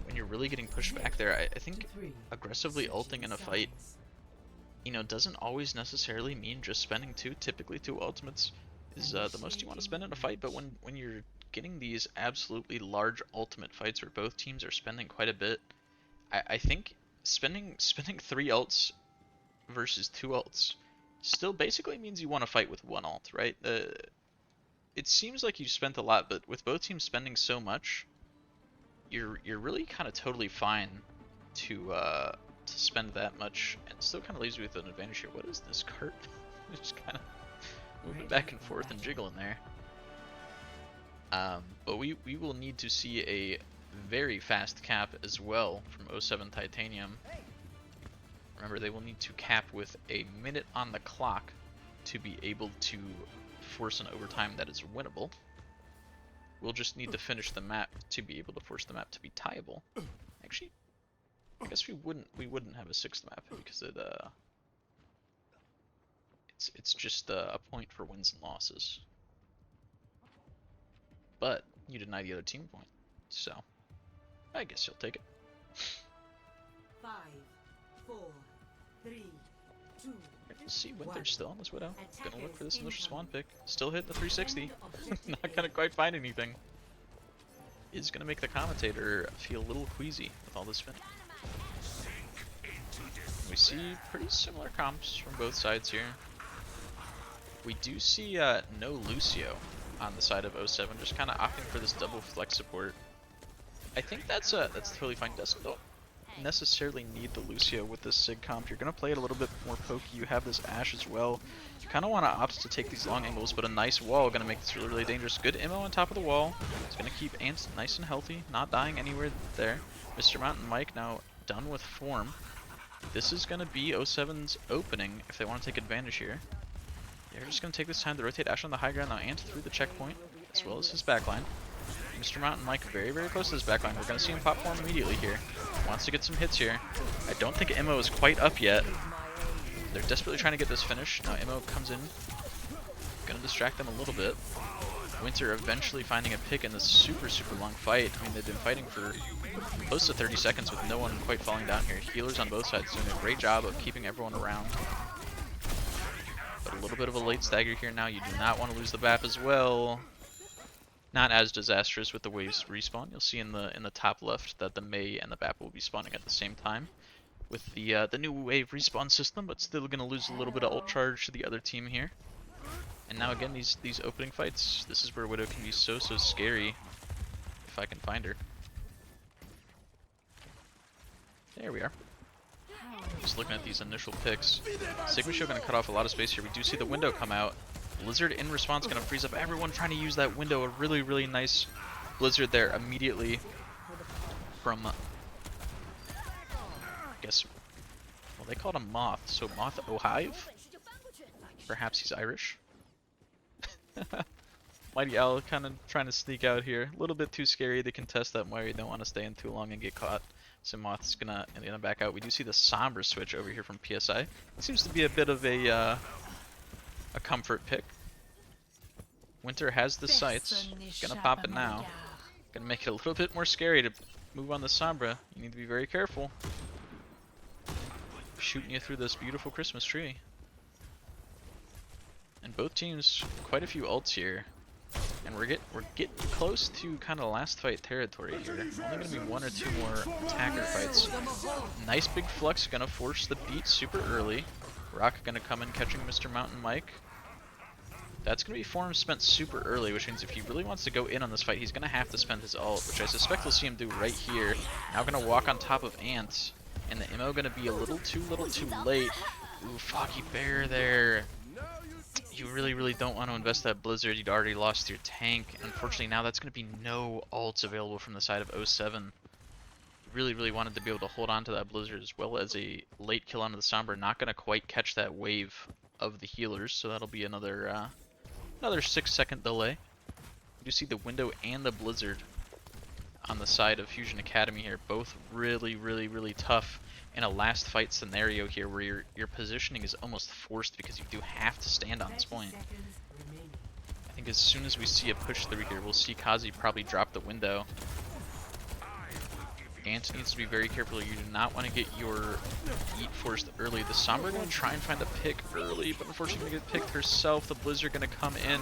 when you're really getting pushed back there, I think aggressively ulting in a fight, doesn't always necessarily mean just spending 2. Typically 2 ultimates is the most you want to spend in a fight, but when you're getting these absolutely large ultimate fights where both teams are spending quite a bit, I think spending 3 ults versus 2 ults still basically means you want to fight with 1 ult, right? It seems like you spent a lot, but with both teams spending so much, you're really kind of totally fine to spend that much, and still kind of leaves you with an advantage here. What is this cart? It's just kind of moving back and forth and jiggling there. But we will need to see a very fast cap as well from 07 Titanium. Remember, they will need to cap with a minute on the clock to be able to force an overtime that is winnable. We'll just need to finish the map to be able to force the map to be tieable. Actually, I guess we wouldn't have a 6th map because it's just a point for wins and losses. But you deny the other team a point, so I guess you'll take it. 5, 4, 3, 2. Let's see, Winter's still on this Widow. Gonna look for this initial spawn pick. Still hitting the 360. Not gonna quite find anything. is going to make the commentator feel a little queasy with all this finish. We see pretty similar comps from both sides here. We do see no Lucio on the side of 07, just kind of opting for this double flex support. I think that's totally fine. Don't necessarily need the Lucio with this Sig comp. You're going to play it a little bit more pokey. You have this Ashe as well. You kind of want to opt to take these long angles, but a nice wall going to make this really, really dangerous. Good ammo on top of the wall. It's going to keep Ant nice and healthy, not dying anywhere there. Mr. Mountain Mike now done with form. This is going to be 07's opening if they want to take advantage here. They're just going to take this time to rotate Ashe on the high ground now and through the checkpoint, as well as his backline. Mr. Mountain Mike very, very close to his backline. We're going to see him pop form immediately here. Wants to get some hits here. I don't think Immo is quite up yet. They're desperately trying to get this finish. Now Immo comes in. Going to distract them a little bit. Winter eventually finding a pick in this super, super long fight. I mean, they've been fighting for close to 30 seconds with no one quite falling down here. Healers on both sides doing a great job of keeping everyone around. But a little bit of a late stagger here now. You do not want to lose the BAP as well. Not as disastrous with the waves respawn. You'll see in the top left that the Mei and the BAP will be spawning at the same time with the new wave respawn system, but still going to lose a little bit of ult charge to the other team here. And now again, these opening fights, this is where Widow can be so scary if I can find her. There we are. Just looking at these initial picks. Sigma Show going to cut off a lot of space here. We do see the window come out. Blizzard in response going to freeze up everyone trying to use that window. A really, really nice Blizzard there immediately from, I guess, well, they called him Moth, so Moth Ohive? Perhaps he's Irish. Mighty Owl kind of trying to sneak out here. A little bit too scary to contest that Moiri. Don't want to stay in too long and get caught. So Moth's gonna back out. We do see the Sombra switch over here from PSI. It seems to be a bit of a comfort pick. Winter has the sights. Gonna pop it now. Gonna make it a little bit more scary to move on the Sombra. You need to be very careful. Shooting you through this beautiful Christmas tree. And both teams, quite a few ults here. And we're getting close to kind of last fight territory here. Only gonna be one or two more attacker fights. Nice big flux, gonna force the beat super early. Rock gonna come in catching Mr. Mountain Mike. That's gonna be form spent super early, which means if he really wants to go in on this fight, he's gonna have to spend his ult, which I suspect we'll see him do right here. Now gonna walk on top of Ant, and the ammo gonna be a little too late. Ooh, Foggy Bear there. You really don't want to invest that Blizzard. You'd already lost your tank. Unfortunately, now that's going to be no ults available from the side of 07. Really wanted to be able to hold on to that Blizzard as well as a late kill onto the Sombra. Not going to quite catch that wave of the healers, so that'll be another 6-second delay. You see the window and the Blizzard on the side of Fusion Academy here. Both really tough in a last fight scenario here where your positioning is almost forced because you do have to stand on this point. I think as soon as we see a push through here, we'll see Kazi probably drop the window. Ant needs to be very careful. You do not want to get your eat forced early. The Sombra going to try and find a pick early, but unfortunately going to get picked herself. The Blizzard going to come in.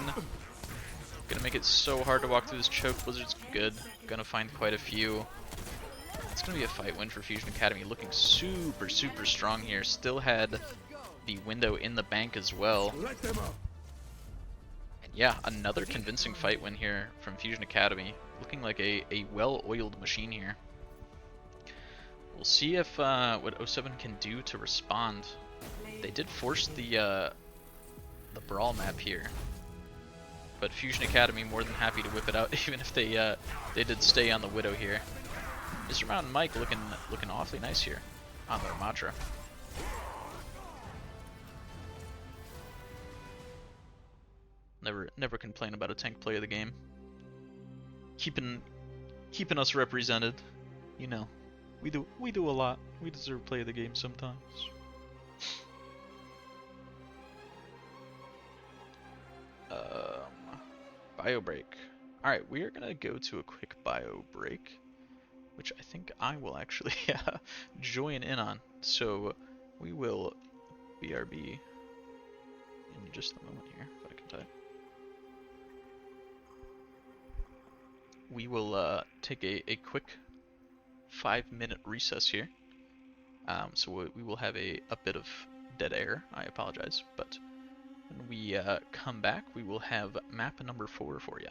Going to make it so hard to walk through this choke. Blizzard's good. Going to find quite a few. It's going to be a fight win for Fusion Academy, looking super strong here. Still had the window in the bank as well. And yeah, another convincing fight win here from Fusion Academy. Looking like a well-oiled machine here. We'll see if what 07 can do to respond. They did force the brawl map here. But Fusion Academy more than happy to whip it out, even if they did stay on the Widow here. Mr. Mountain Mike looking awfully nice here on their Matra. Never complain about a tank play of the game. Keeping us represented, you know. We do a lot. We deserve play of the game sometimes. Bio break. All right, we are gonna go to a quick bio break, which I think I will actually join in on. So we will BRB in just a moment here, if I can type. we will take a quick 5-minute recess here. So we will have a bit of dead air. I apologize, but when we come back, we will have map number 4 for you.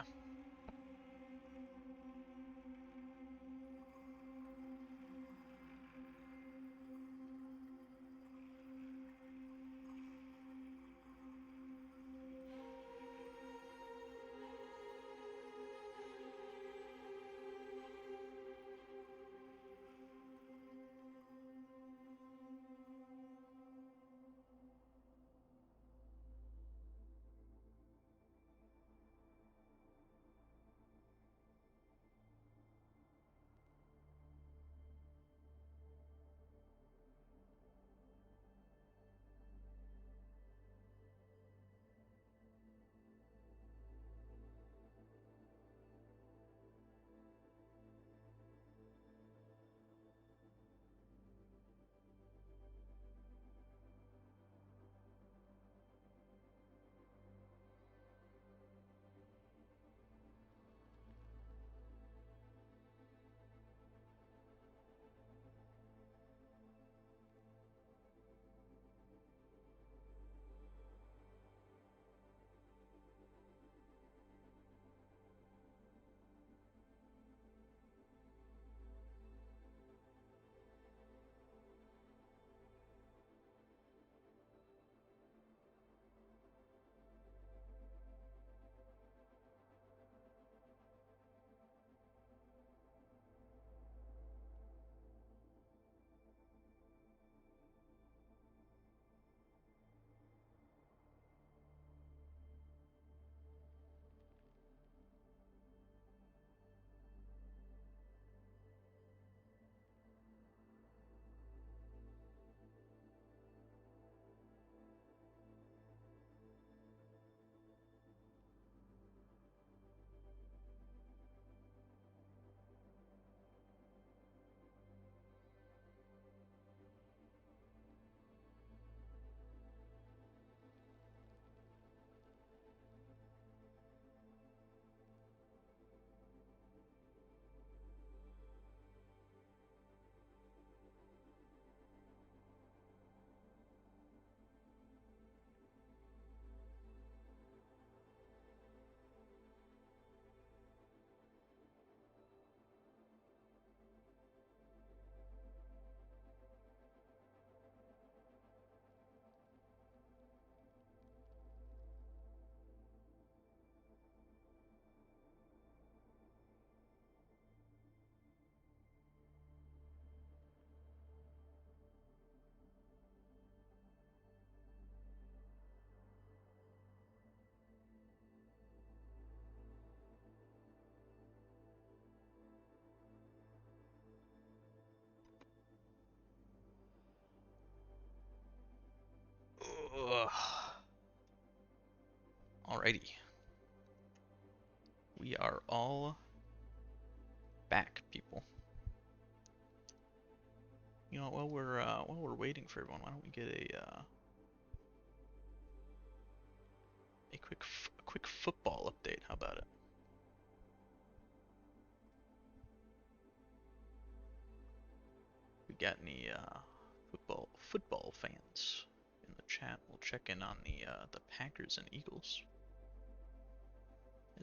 Ugh. Alrighty. We are all back, people. You know, while we're waiting for everyone, why don't we get a quick football update? How about it? We got any football fans in the chat? We'll check in on the Packers and Eagles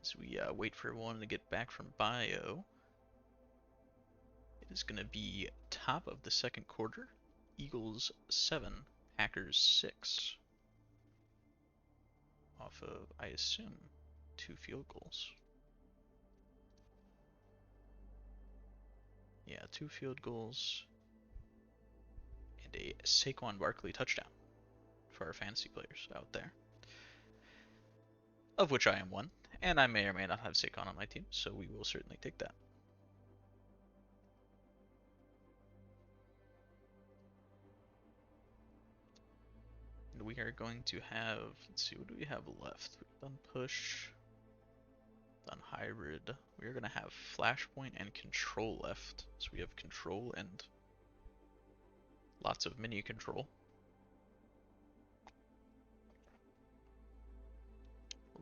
as we wait for everyone to get back from bio. It is going to be top of the second quarter. Eagles 7, Packers 6. Off of, I assume, 2 field goals. Yeah, 2 field goals and a Saquon Barkley touchdown for our fantasy players out there, of which I am one, and I may or may not have Saquon on my team, so we will certainly take that. And we are going to have, let's see, what do we have left? We've done push, done hybrid. We are going to have flashpoint and control left. So we have control and lots of mini control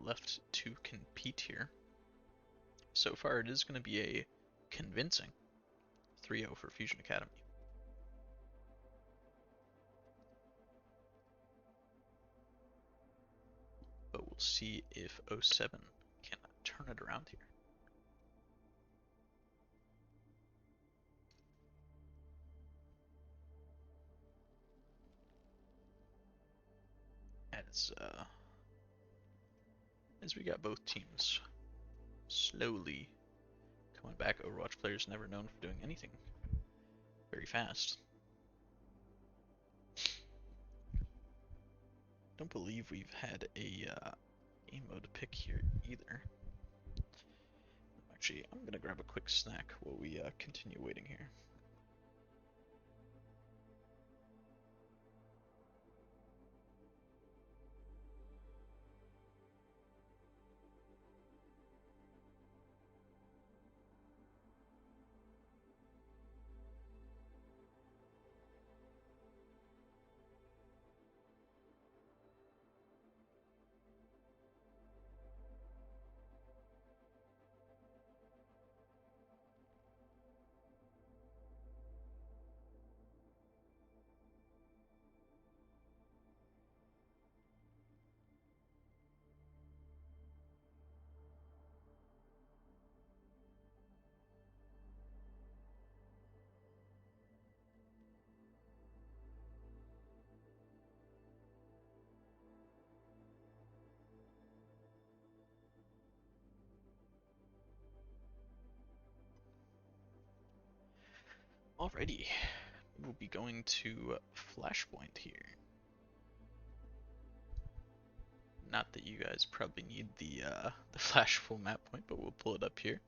left to compete here. So far, it is going to be a convincing 3-0 for Fusion Academy. But we'll see if 07 can turn it around here. As we got both teams slowly coming back. Overwatch players never known for doing anything very fast. Don't believe we've had a game mode pick here either. Actually, I'm gonna grab a quick snack while we continue waiting here. Alrighty, we'll be going to Flashpoint here. Not that you guys probably need the flash full map point, but we'll pull it up here.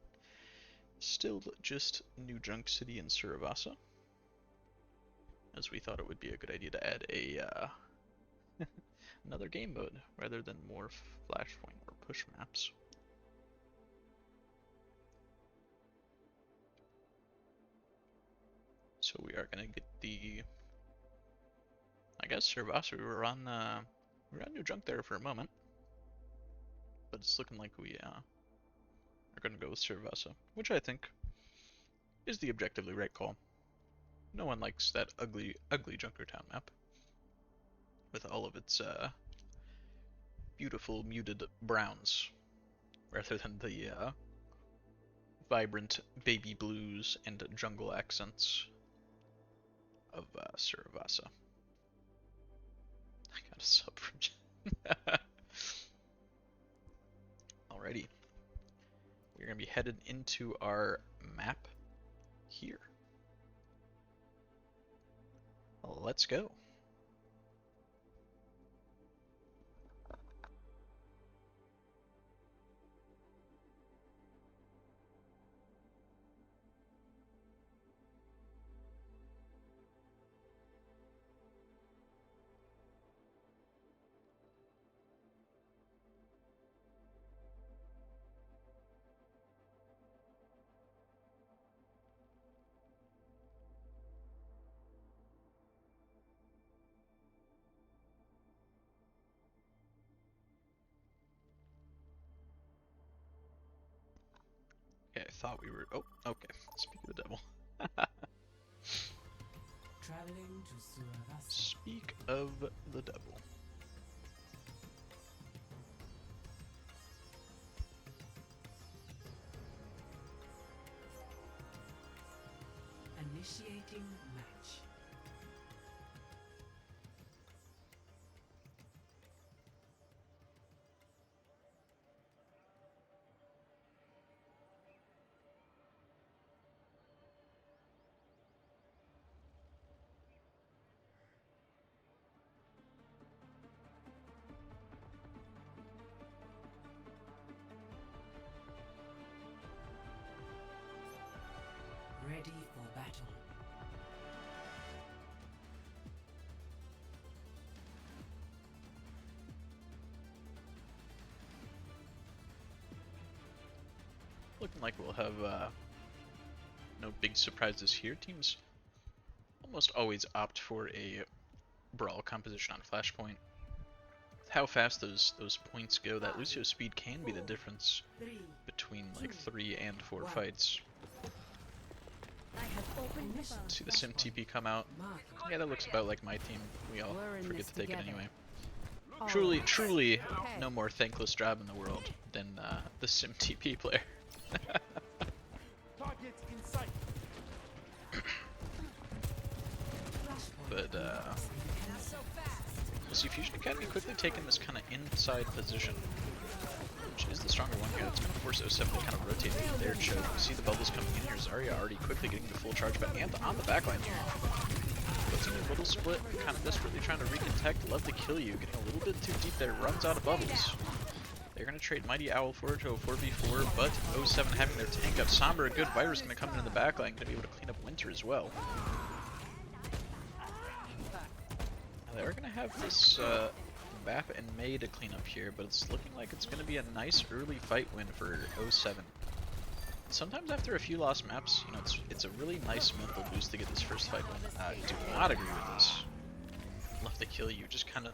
Still just New Junk City and Suravasa, as we thought it would be a good idea to add a another game mode rather than more Flashpoint or push maps. So we are gonna get the, I guess, Suravasa. We were on New Junk there for a moment, but it's looking like we are gonna go with Suravasa, which I think is the objectively right call. No one likes that ugly Junkertown map with all of its beautiful muted browns, rather than the vibrant baby blues and jungle accents of Suravasa. I got a sub from Alrighty. We're going to be headed into our map here. Let's go. Okay, I thought we were... Oh, okay. Speak of the devil. Traveling to Suravasa. Speak of the devil. Initiating match. Ready for battle. Looking like we'll have no big surprises here. Teams almost always opt for a brawl composition on Flashpoint, with how fast those points go, that Lucio speed can be the difference between like 3 and 4 fights. I have opened the bomb. See the Sim TP come out. Mark. Yeah, that looks about like my team. We all We're in forget this to take it together. anyway. All Truly, of us. truly, Okay. no more thankless job in the world than the Sim TP player. Targets in sight. But Not so fast. we'll see Fusion Academy quickly taking this kind of inside position, which is the stronger one here. It's going to force 07 to kind of rotate their choke. You see the bubbles coming in here. Zarya already quickly getting the full charge, but Ant on the backline here. Puts in a little split, kind of desperately trying to recontect. Love to kill you, getting a little bit too deep there. Runs out of bubbles. They're going to trade Mighty Owl forward to a 4v4, but 07 having their tank up. Sombra, a good Virus, going to come in the backline, going to be able to clean up Winter as well. Now, they are going to have this Vap and Mei to clean up here, but it's looking like it's going to be a nice early fight win for 07. Sometimes after a few lost maps, you know, it's a really nice mental boost to get this first fight win. Do not agree with this. Love to kill you, just kind of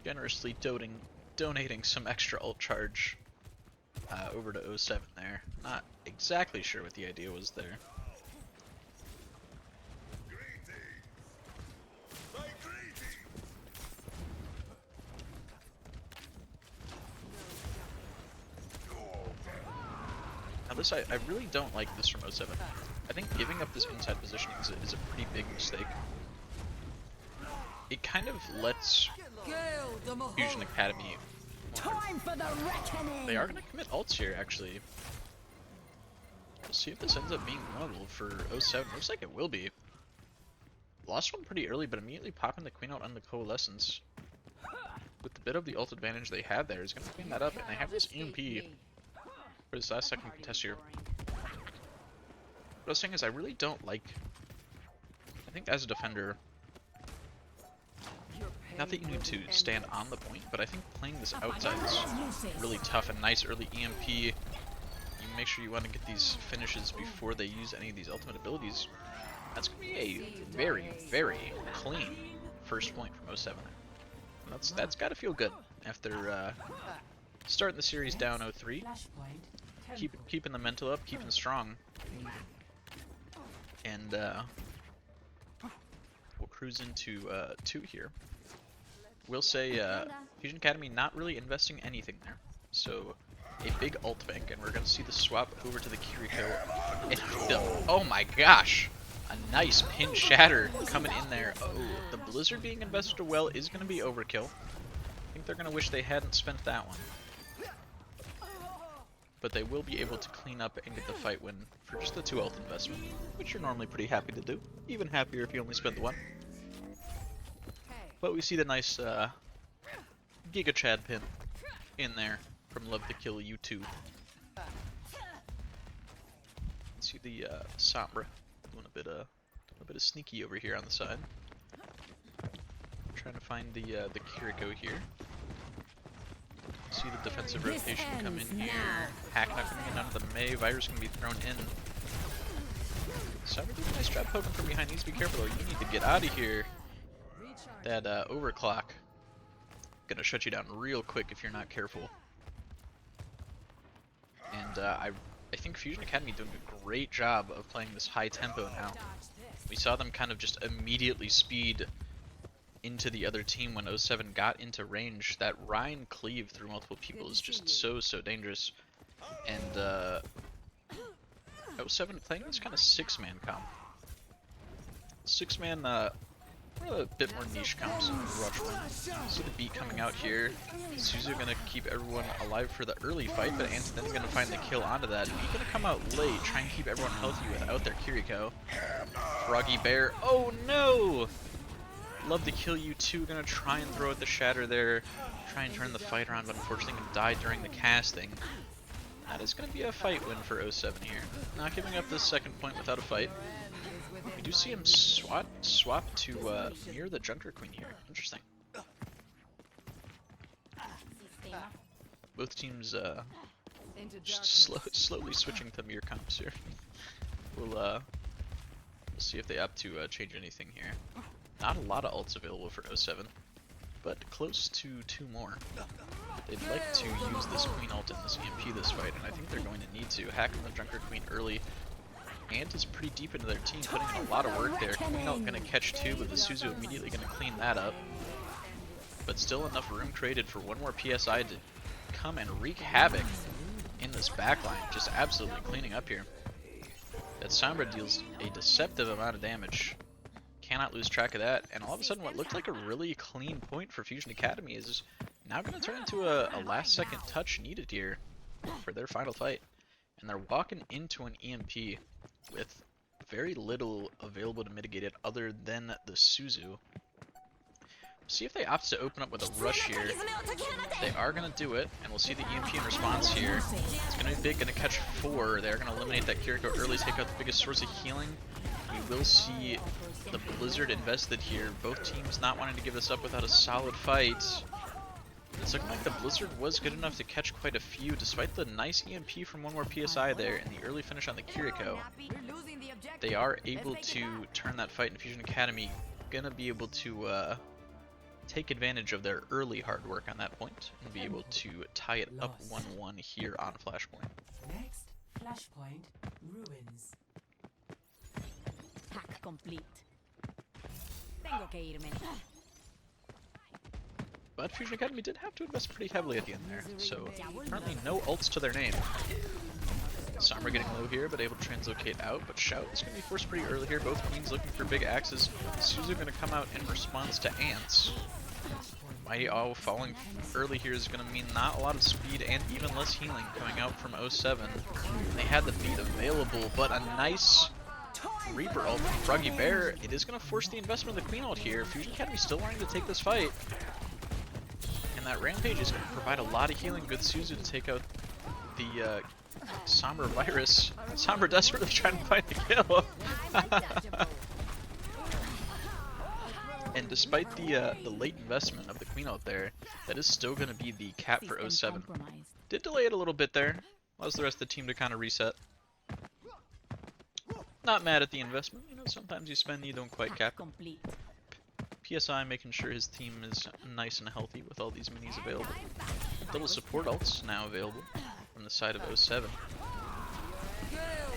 generously donating some extra ult charge over to 07 there. Not exactly sure what the idea was there. Now this, I really don't like this from 07. I think giving up this inside positioning is a pretty big mistake. It kind of lets Fusion Academy... Time for the reckoning. They are going to commit ults here, actually. We'll see if this ends up being winnable for 07. Looks like it will be. Lost one pretty early, but immediately popping the Queen out on the Coalescence. With the bit of the ult advantage they had there, is going to clean that up, and they have this EMP for this last second contest here. What I was saying is I really don't like... I think as a defender, not that you need to stand on the point, but I think playing this outside is really tough. And nice early EMP. You make sure you want to get these finishes before they use any of these ultimate abilities. That's going to be a very, very clean first point from 07. And that's got to feel good after starting the series down 0-3. Keeping the mental up, keeping strong. And we'll cruise into 2 here. We'll say Fusion Academy not really investing anything there. So a big ult bank, and we're going to see the swap over to the Kiriko. And oh my gosh! A nice pin shatter coming in there. Oh, the Blizzard being invested well is going to be overkill. I think they're going to wish they hadn't spent that one. But they will be able to clean up and get the fight win for just the 2 ult investment, which you're normally pretty happy to do. Even happier if you only spent the 1. But we see the nice Giga Chad pin in there from Love to Kill You 2. See the Sombra doing a bit of sneaky over here on the side. Trying to find the Kiriko here. See the defensive rotation come in here. Hacknock coming in under the Mei. Virus gonna be thrown in. Sombra doing a nice job poking from behind. Needs to be careful though. You need to get out of here. That overclock gonna shut you down real quick if you're not careful. And I think Fusion Academy doing a great job of playing this high tempo now. We saw them kind of just immediately speed into the other team when 07 got into range. That Ryan cleave through multiple people is just so dangerous. And 07 playing this kind of 6-man comp. 6-man a bit more niche comps in Overwatch 1. See the beat coming out here. Suzu gonna keep everyone alive for the early fight, but Ant's then gonna find the kill onto that. Beat gonna come out late, try and keep everyone healthy without their Kiriko. Froggy Bear, oh no! Love to Kill You 2, gonna try and throw out the shatter there. Try and turn the fight around, but unfortunately gonna die during the casting. That is gonna be a fight win for 07 here. Not giving up this second point without a fight. We do see him swap to mirror the Junker Queen here. Interesting. Both teams just slowly switching to mirror comps here. We'll see if they opt to change anything here. Not a lot of ults available for 07. but close to 2 more. They'd like to use this Queen ult in this EMP this fight, and I think they're going to need to. Hacking the Junker Queen early. Ant is pretty deep into their team, putting in a lot of work there. Queen ult going to catch 2, but the Suzu immediately going to clean that up. But still enough room created for one more PSI to come and wreak havoc in this backline. Just absolutely cleaning up here. That Sombra deals a deceptive amount of damage. Cannot lose track of that. And all of a sudden what looked like a really clean point for Fusion Academy is now going to turn into a last second touch needed here for their final fight. And they're walking into an EMP with very little available to mitigate it other than the Suzu. See if they opt to open up with a rush here. They are going to do it, and we'll see the EMP in response here. It's going to be big, going to catch 4. They're going to eliminate that Kiriko early, take out the biggest source of healing. We will see the Blizzard invested here. Both teams not wanting to give this up without a solid fight. It's looking like the Blizzard was good enough to catch quite a few, despite the nice EMP from one more PSI there and the early finish on the Kiriko. They are able to turn that fight in Fusion Academy. Going to be able to take advantage of their early hard work on that point and be able to tie it up 1-1 here on Flashpoint. Next, Flashpoint Ruins. Hack complete. Tengo que irme. But Fusion Academy did have to invest pretty heavily at the end there, so currently no ults to their name. Sombra getting low here, but able to translocate out, but Shout is going to be forced pretty early here. Both queens looking for big axes. Suzu going to come out in response to Ants. Mighty Owl falling early here is going to mean not a lot of speed and even less healing coming out from 07. They had the beat available, but a nice Reaper ult from Froggy Bear. It is going to force the investment of the Queen ult here. Fusion Academy still wanting to take this fight. And that Rampage is going to provide a lot of healing. Good Suzu to take out the Sombra virus. Sombra desperately trying to find the kill. And despite the late investment of the Queen out there, that is still going to be the cap for 07. Did delay it a little bit there. Allows the rest of the team to kind of reset. Not mad at the investment. You know, sometimes you spend, you don't quite cap. PSI making sure his team is nice and healthy with all these minis available. Double support ults now available from the side of 07.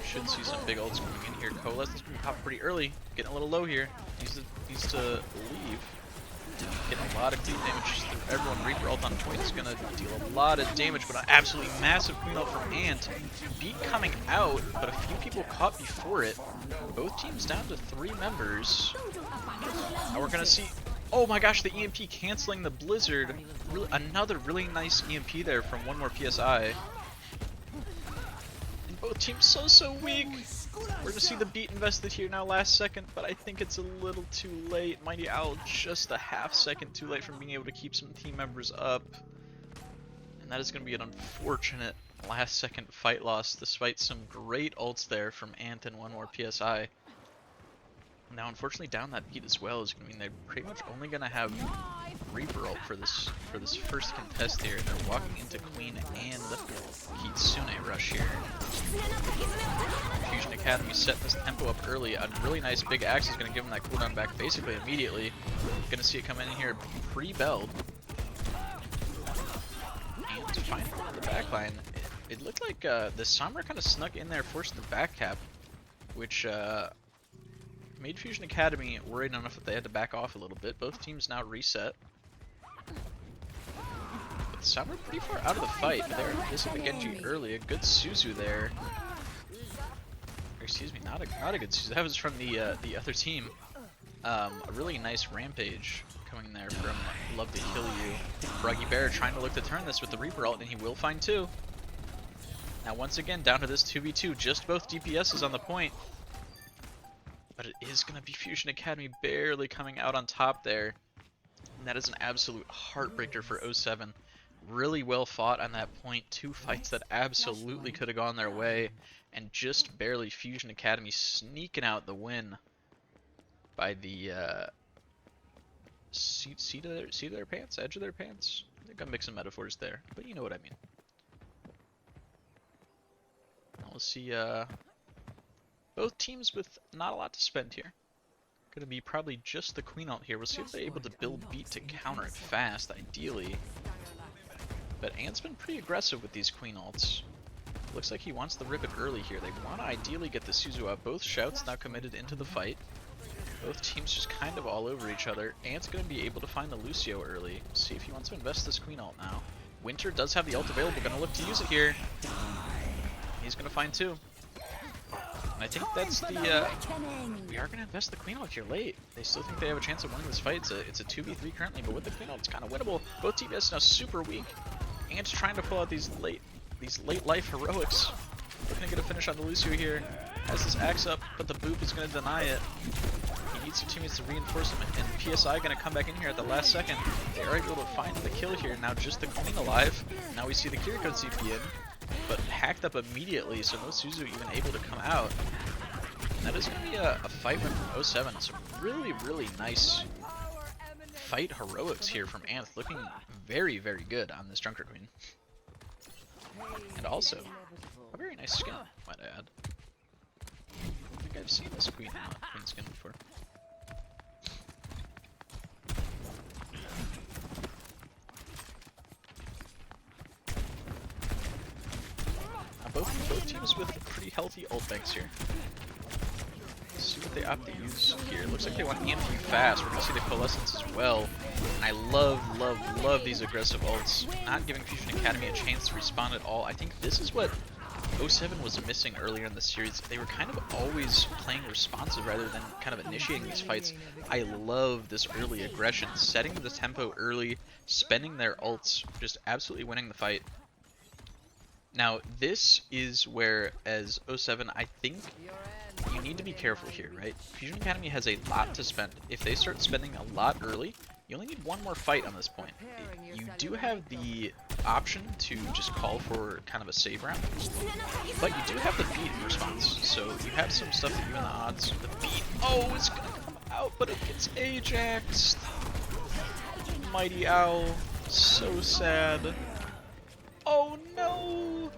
Should see some big ults coming in here. Coalescence going to pop pretty early. Getting a little low here. Needs to leave. Getting a lot of clean damage through everyone. Reaper ult on point is going to deal a lot of damage, but an absolutely massive Queen ult from Ant. Beat coming out, but a few people caught before it. Both teams down to 3 members. Now we're going to see... Oh my gosh, the EMP canceling the Blizzard. Another really nice EMP there from one more PSI. And both teams so weak. We're going to see the beat invested here now last second, but I think it's a little too late. Mighty Owl just a half second too late from being able to keep some team members up. And that is going to be an unfortunate last second fight loss, despite some great ults there from Ant and one more PSI. Now unfortunately down that beat as well is going to mean they're pretty much only going to have Reaper ult for this first contest here. They're walking into Queen and Kitsune rush here. Fusion Academy setting this tempo up early. A really nice big axe is going to give them that cooldown back basically immediately. Going to see it come in here pre-belled. And finally on the backline, it looked like the Sombra kind of snuck in there, forced the back cap, which made Fusion Academy worried enough that they had to back off a little bit. Both teams now reset. But Sombra pretty far out of the fight. They're missing the Genji early. A good Suzu there. Or, excuse me, not a good Suzu. That was from the other team. A really nice Rampage coming there from Love to Kill You. Froggy Bear trying to look to turn this with the Reaper ult, and he will find 2. Now once again down to this 2v2. Just both DPSs on the point. But it is going to be Fusion Academy barely coming out on top there. And that is an absolute heartbreaker for 07. Really well fought on that point. 2 fights that absolutely could have gone their way. And just barely Fusion Academy sneaking out the win by the seat of their pants? Edge of their pants? I think I'm mixing metaphors there. But you know what I mean. Now we'll see... both teams with not a lot to spend here. Gonna be probably just the queen ult here. We'll see if they're able to build beat to counter it fast, ideally. But Ant's been pretty aggressive with these queen ults. Looks like he wants to rip it early here. They want to ideally get the Suzu out. Both shouts now committed into the fight. Both teams just kind of all over each other. Ant's going to be able to find the Lucio early. See if he wants to invest this queen ult now. Winter does have the ult available. Going to look to use it here. He's going to find two. And I think that's the, we are going to invest the queen ult here late. They still think they have a chance of winning this fight. It's a 2v3 currently, but with the queen ult, it's kind of winnable. Both TBS now super weak. Ant's trying to pull out these late life heroics. Looking to get a finish on the Lucio here. Has his axe up, but the boop is going to deny it. He needs some teammates to reinforce him, and PSI going to come back in here at the last second. They are able to find the kill here. Now just the queen alive. Now we see the Kiriko CP in, but hacked up immediately, so no Suzu even able to come out. And that is going to be a fight win from 07. Some really, really nice fight heroics here from Anth. Looking very, very good on this Junker Queen. And also, a very nice skin, might I add. I think I've seen this queen skin before. Both teams with pretty healthy ult banks here. Let's see what they opt to use here. Looks like they want EMP fast. We're gonna see the Coalescence as well. And I love these aggressive ults. Not giving Fusion Academy a chance to respawn at all. I think this is what 07 was missing earlier in the series. They were kind of always playing responsive rather than kind of initiating these fights. I love this early aggression, setting the tempo early, spending their ults, just absolutely winning the fight. Now, this is where, as 07, I think you need to be careful here, right? Fusion Academy has a lot to spend. If they start spending a lot early, you only need one more fight on this point. You do have the option to just call for kind of a save round, but you do have the beat in response. So you have some stuff that even the odds. The beat, oh, it's gonna come out, but it gets Ajaxed. Mighty Owl, so sad. Oh no!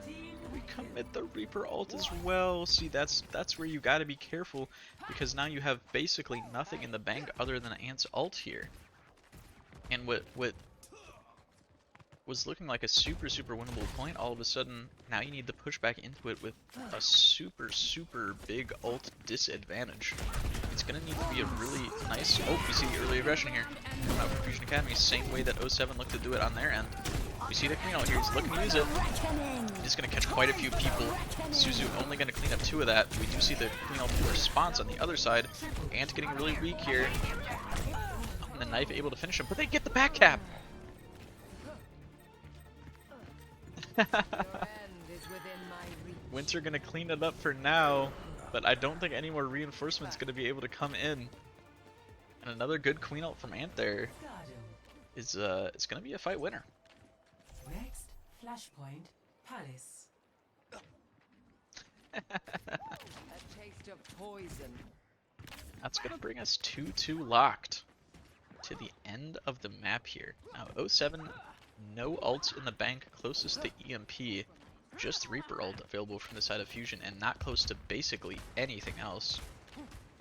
We commit the Reaper ult as well. See, that's where you gotta be careful, because now you have basically nothing in the bank other than Ant's ult here. And what was looking like a super winnable point, all of a sudden, now you need to push back into it with a super big ult disadvantage. It's gonna need to be a really nice, oh, we see the early aggression here. Coming out from Fusion Academy, same way that 07 looked to do it on their end. We see the queen ult here, he's looking to use it. He's gonna catch quite a few people. Suzu only gonna clean up 2 of that. We do see the queen ult response on the other side. Ant getting really weak here. And the knife able to finish him, but they get the back cap! Winter gonna clean it up for now, but I don't think any more reinforcements gonna be able to come in. And another good queen ult from Ant there is it's gonna be a fight winner. Next, Flashpoint, Palace. A taste of poison. That's gonna bring us 2-2 locked to the end of the map here. Now 07, no ults in the bank closest to EMP, just Reaper ult available from the side of Fusion, and not close to basically anything else.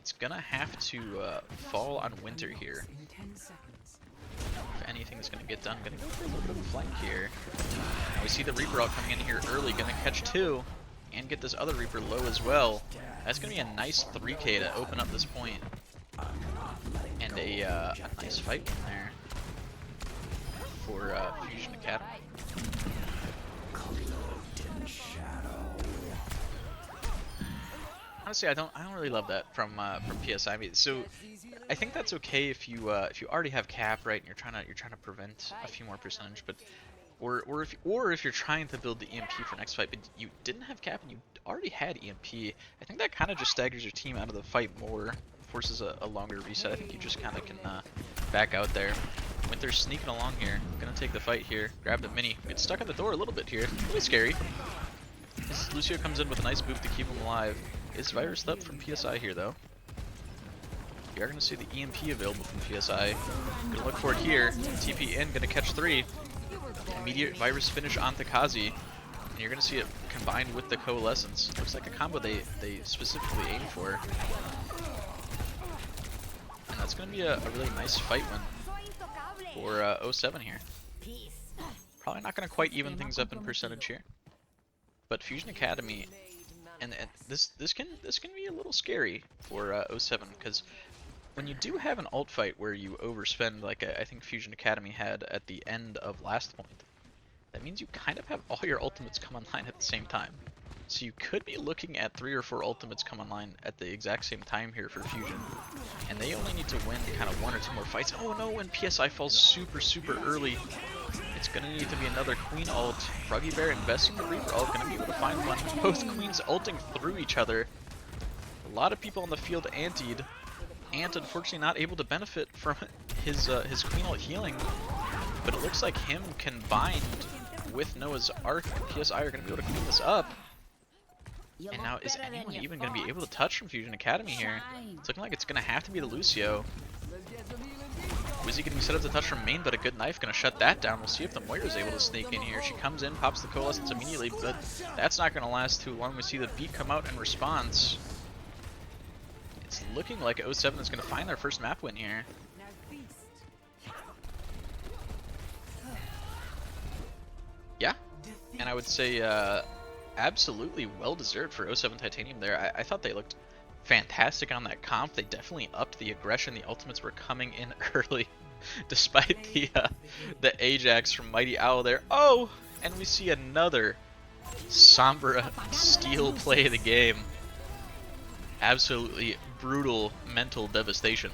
It's gonna have to fall on Winter here. In 10 seconds. If anything's gonna get done, gonna go for a little bit of a flank here. Now we see the Reaper ult coming in here early, gonna catch 2, and get this other Reaper low as well. That's gonna be a nice 3k to open up this point. And a nice fight in there for Fusion Academy. Honestly, I don't really love that from PSI. I mean, so I think that's okay if you already have cap, right, and you're trying to prevent a few more percentage, but or if you're trying to build the EMP for next fight, but you didn't have cap and you already had EMP, I think that kind of just staggers your team out of the fight more, forces a longer reset. I think you just kind of can back out there. Winter's sneaking along here, gonna take the fight here, grab the mini, gets stuck at the door a little bit here, really scary. This Lucio comes in with a nice boop to keep him alive. Is Virus up from PSI here though? You are gonna see the EMP available from PSI. Gonna look for it here, TP in, gonna catch 3. Immediate Virus finish on Takazi, and you're gonna see it combined with the Coalescence. Looks like a combo they specifically aimed for. that's going to be a really nice fight win for 07 here. Probably not going to quite even things up in percentage here, but Fusion Academy, and this can be a little scary for 07, because when you do have an ult fight where you overspend, like I think Fusion Academy had at the end of last point, that means you kind of have all your ultimates come online at the same time. So you could be looking at 3 or 4 ultimates come online at the exact same time here for Fusion. And they only need to win kind of 1 or 2 more fights. Oh no, when PSI falls super early, it's going to need to be another Queen ult. Froggy Bear investing the Reaper ult, going to be able to find one. Both Queens ulting through each other. A lot of people on the field antied. Ant unfortunately not able to benefit from his Queen ult healing. But it looks like him combined with Noah's Ark and PSI are going to be able to clean this up. And now, is anyone even going to be able to touch from Fusion Academy here? It's looking like it's going to have to be the Lucio. Wizzy getting set up to touch from main, but a good knife going to shut that down. We'll see if the Moira is able to sneak in here. She comes in, pops the Coalescence immediately, but that's not going to last too long. We see the beat come out in response. It's looking like 07 is going to find their first map win here. Yeah, and I would say absolutely well-deserved for 07 Titanium there. I thought they looked fantastic on that comp. They definitely upped the aggression. The ultimates were coming in early, despite the Ajax from Mighty Owl there. Oh, and we see another Sombra steal play of the game. Absolutely brutal mental devastation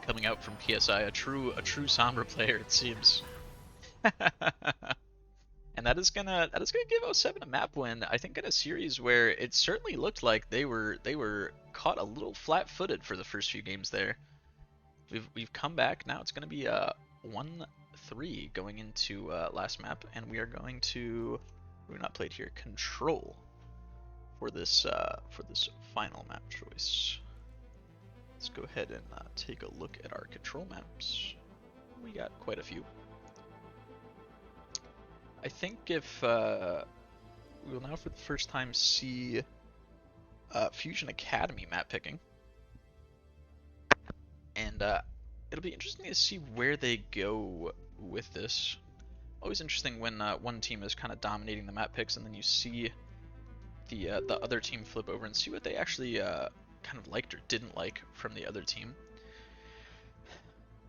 coming out from PSI. A true Sombra player, it seems. And that is gonna give 07 a map win. I think in a series where it certainly looked like they were caught a little flat-footed for the first few games there. We've come back now. It's gonna be 1-3 going into last map, and we are going to we're not played here Control for this final map choice. Let's go ahead and take a look at our Control maps. We got quite a few. I think if we will now for the first time see Fusion Academy map picking, and it'll be interesting to see where they go with this. Always interesting when one team is kind of dominating the map picks, and then you see the other team flip over and see what they actually kind of liked or didn't like from the other team.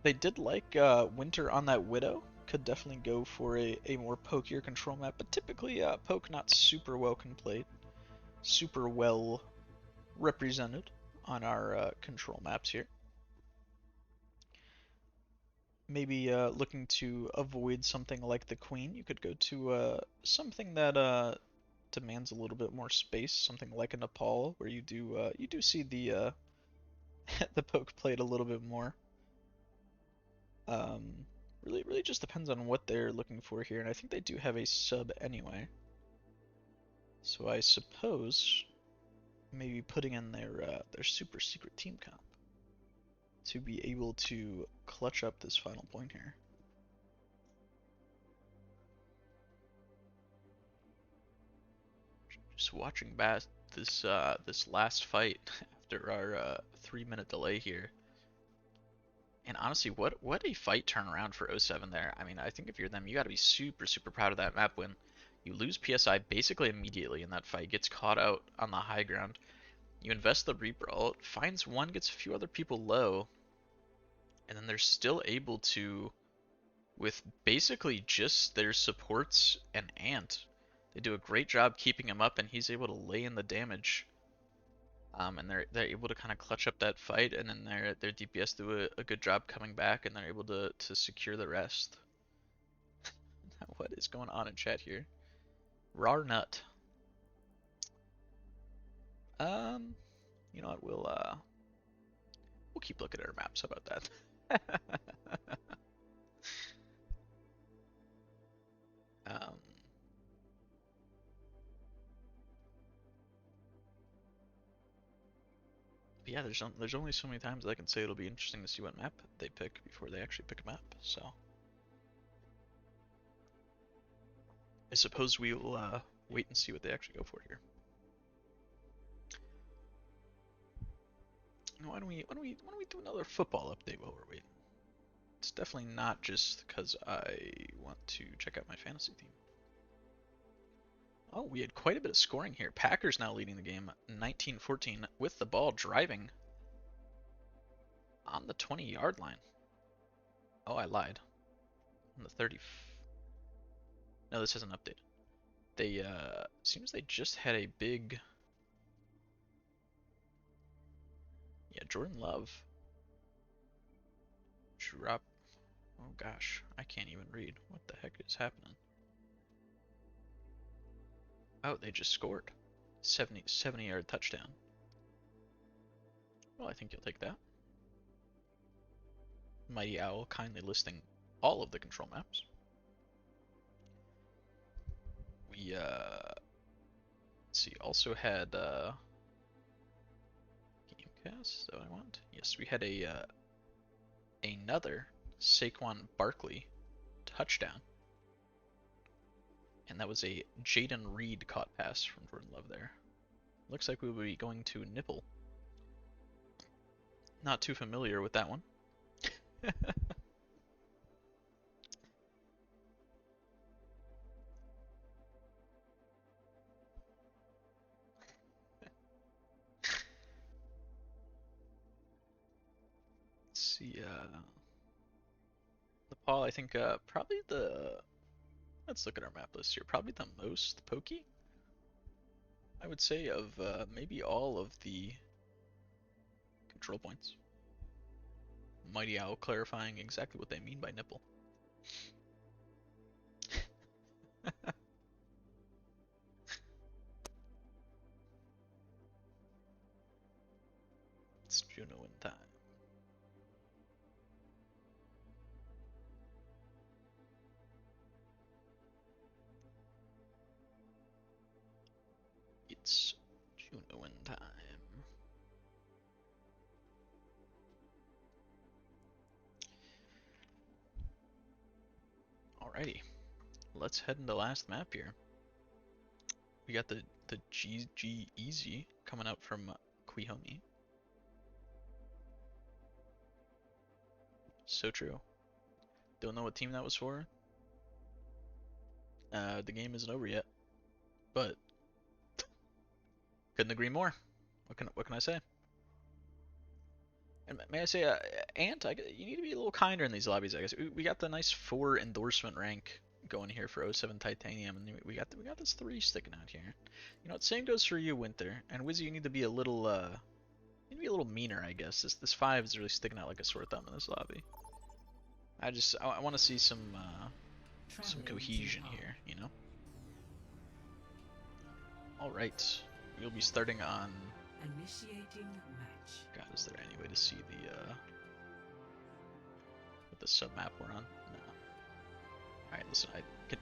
They did like Winter on that Widow. Could definitely go for a more pokier control map, but typically poke not super well played, super well represented on our control maps here. Maybe looking to avoid something like the Queen, you could go to something that demands a little bit more space, something like a Nepal, where you do see the the poke played a little bit more. Really just depends on what they're looking for here, and I think they do have a sub anyway. So I suppose maybe putting in their super secret team comp to be able to clutch up this final point here. Just watching back this last fight after our 3-minute delay here. And honestly, what a fight turnaround for 07 there. I mean, I think if you're them, you got to be super proud of that map win. You lose PSI basically immediately in that fight, gets caught out on the high ground. You invest the Reaper ult, finds one, gets a few other people low, and then they're still able to, with basically just their supports and Ant, they do a great job keeping him up, and he's able to lay in the damage. And they're able to kind of clutch up that fight, and then their DPS do a good job coming back, and they're able to secure the rest. What is going on in chat here? Rar nut. You know what? We'll keep looking at our maps. How about that? But yeah, there's only so many times I can say it'll be interesting to see what map they pick before they actually pick a map. So I suppose we'll wait and see what they actually go for here. why don't we do another football update while we're waiting? It's definitely not just because I want to check out my fantasy team. Oh, we had quite a bit of scoring here. Packers now leading the game 19-14 with the ball driving on the 20-yard line. Oh, I lied. On the 30. No, this hasn't updated. They seems they just had a big, yeah, Jordan Love drop. Oh gosh, I can't even read. What the heck is happening? Oh, they just scored. 70-yard touchdown. Well, I think you'll take that. Mighty Owl kindly listing all of the control maps. We let's see, also had Gamecast, is that what I want? Yes, we had a another Saquon Barkley touchdown. And that was a Jaden Reed caught pass from Jordan Love there. Looks like we will be going to Nipple. Not too familiar with that one. Let's see, Nepal, I think probably let's look at our map list here. Probably the most pokey, I would say, of maybe all of the control points. Mighty Owl clarifying exactly what they mean by nipple. It's Juno in time. It's Juno in time. Alrighty, let's head into the last map here. We got the GG Easy coming out from Quihoni. So true. Don't know what team that was for. The game isn't over yet, but couldn't agree more. What can I say? And may I say, Ant, you need to be a little kinder in these lobbies. I guess we got the nice 4 endorsement rank going here for 07 Titanium, and we got this 3 sticking out here. You know what? Same goes for you, Winter. And Wizzy, you need to be a little meaner, I guess. This 5 is really sticking out like a sore thumb in this lobby. I want to see some cohesion here, you know. All right, we'll be starting on. Initiating match. God, is there any way to see what the sub map we're on? No. All right, listen.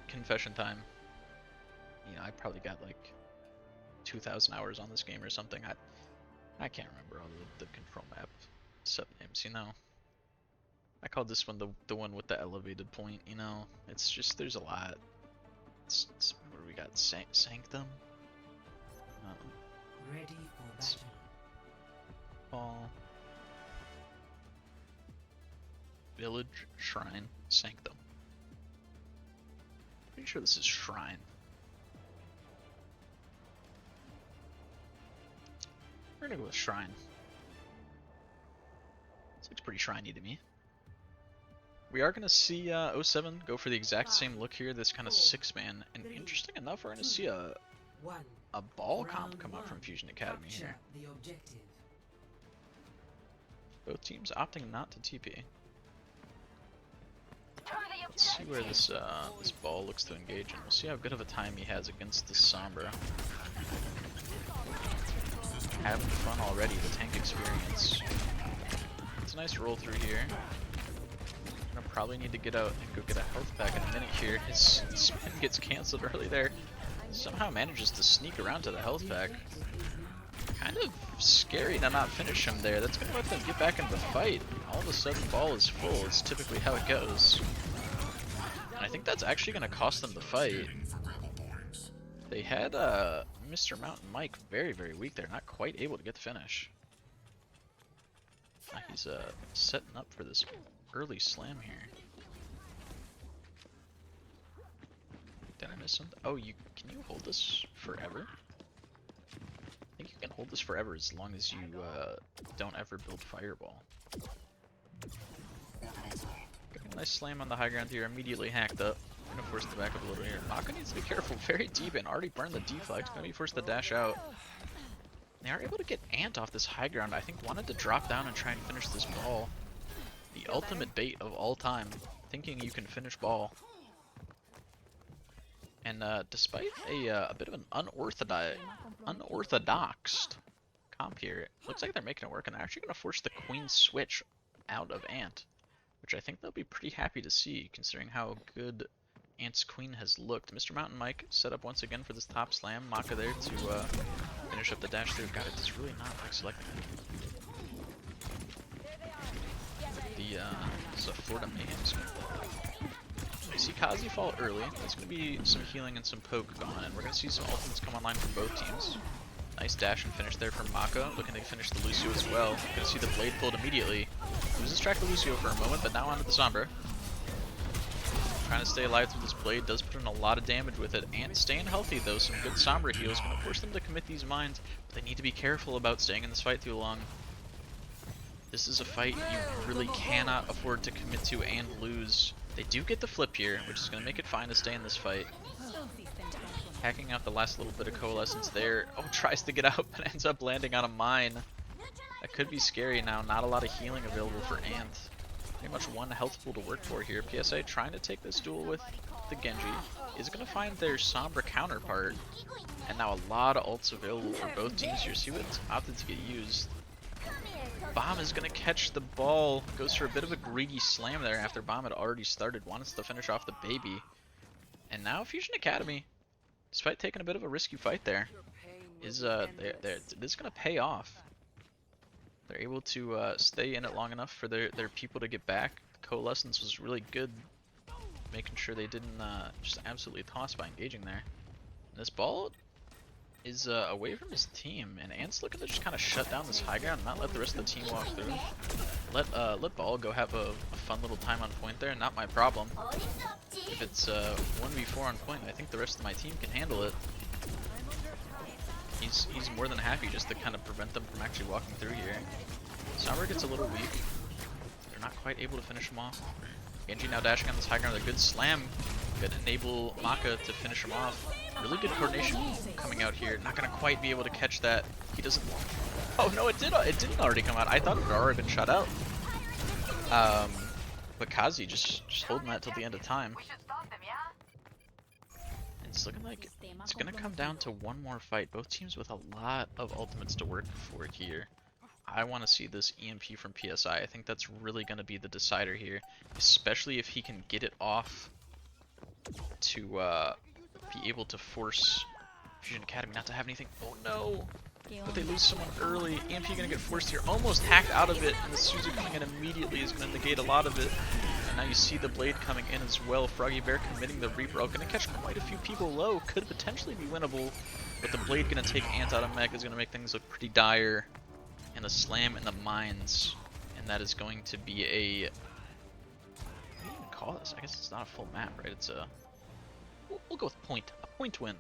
Confession time. You know, I probably got like 2,000 hours on this game or something. I can't remember all the control map sub names. You know. I called this one the one with the elevated point, you know. It's just, there's a lot. What do we got? Sanctum? Ready for battle. Ball. Village, Shrine, Sanctum. Pretty sure this is Shrine. We're gonna go with Shrine. This looks pretty shriney to me. We are going to see 07 go for the exact same look here, this kind of 6-man, and interesting enough, we're going to see a ball comp come out from Fusion Academy here. Both teams opting not to TP. Let's see where this ball looks to engage, and we'll see how good of a time he has against the Sombra. Having fun already, the tank experience. It's a nice roll through here. Probably need to get out and go get a health pack in a minute here. His spin gets cancelled early there. Somehow manages to sneak around to the health pack. Kind of scary to not finish him there. That's going to let them get back into the fight. All of a sudden, ball is full. It's typically how it goes. And I think that's actually going to cost them the fight. They had Mr. Mountain Mike very, very weak there. Not quite able to get the finish. He's setting up for this early slam here. Did I miss something? Oh, can you hold this forever? I think you can hold this forever as long as you don't ever build fireball. Getting a nice slam on the high ground here, immediately hacked up. Gonna force the back up a little here. Maka needs to be careful, very deep and already burned the deflect. Gonna be forced to dash out. They are able to get Ant off this high ground. I think wanted to drop down and try and finish this ball. The ultimate bait of all time, thinking you can finish ball. And despite a bit of an unorthodox comp here, it looks like they're making it work, and they're actually going to force the queen switch out of Ant, which I think they'll be pretty happy to see, considering how good Ant's queen has looked. Mr. Mountain Mike set up once again for this top slam. Maka there to finish up the dash through. God, it's really not like selecting it's a Florida Mayhem spin. You see Kazi fall early. There's going to be some healing and some poke going, and we're going to see some ultimates come online from both teams. Nice dash and finish there from Maka, looking to finish the Lucio as well. Going to see the blade pulled immediately. Loses track of Lucio for a moment, but now onto the Sombra. Trying to stay alive through this blade, does put in a lot of damage with it, and staying healthy though. Some good Sombra heals, going to force them to commit these mines, but they need to be careful about staying in this fight too long. This is a fight you really cannot afford to commit to and lose. They do get the flip here, which is going to make it fine to stay in this fight. Hacking out the last little bit of coalescence there. Oh, tries to get out, but ends up landing on a mine. That could be scary now. Not a lot of healing available for Ant. Pretty much one health pool to work for here. PSA trying to take this duel with the Genji. Is going to find their Sombra counterpart. And now a lot of ults available for both teams here. See what's opted to get used. Bomb is going to catch the ball. Goes for a bit of a greedy slam there after Bomb had already started. Wants to finish off the baby. And now Fusion Academy, despite taking a bit of a risky fight there, is this is going to pay off. They're able to stay in it long enough for their people to get back. Coalescence was really good, making sure they didn't just absolutely toss by engaging there. And this ball is away from his team, and Ant's looking to just kind of shut down this high ground and not let the rest of the team walk through. Let Ball go have a fun little time on point there, not my problem. If it's 1v4 on point, I think the rest of my team can handle it. He's more than happy just to kind of prevent them from actually walking through here. Sombra gets a little weak. They're not quite able to finish him off. Genji now dashing on this high ground with a good slam. Gonna enable Maka to finish him off. Really good coordination coming out here. Not gonna quite be able to catch that. He doesn't. Oh no, it didn't already come out. I thought it had already been shut out. But Kazi just holding that till the end of time. It's looking like it's gonna come down to one more fight. Both teams with a lot of ultimates to work for here. I want to see this EMP from PSI. I think that's really gonna be the decider here, especially if he can get it off to be able to force Fusion Academy not to have anything. Oh no! But they lose someone early. EMP gonna get forced here, almost hacked out of it, and the Suzu coming in immediately is gonna negate a lot of it. And now you see the blade coming in as well. Froggy Bear committing the Reaper. Gonna catch quite a few people low. Could potentially be winnable, but the blade gonna take Ant out of mech is gonna make things look pretty dire. And a slam in the mines, and that is going to be a. What do you even call this? I guess it's not a full map, right? It's a. We'll go with a point win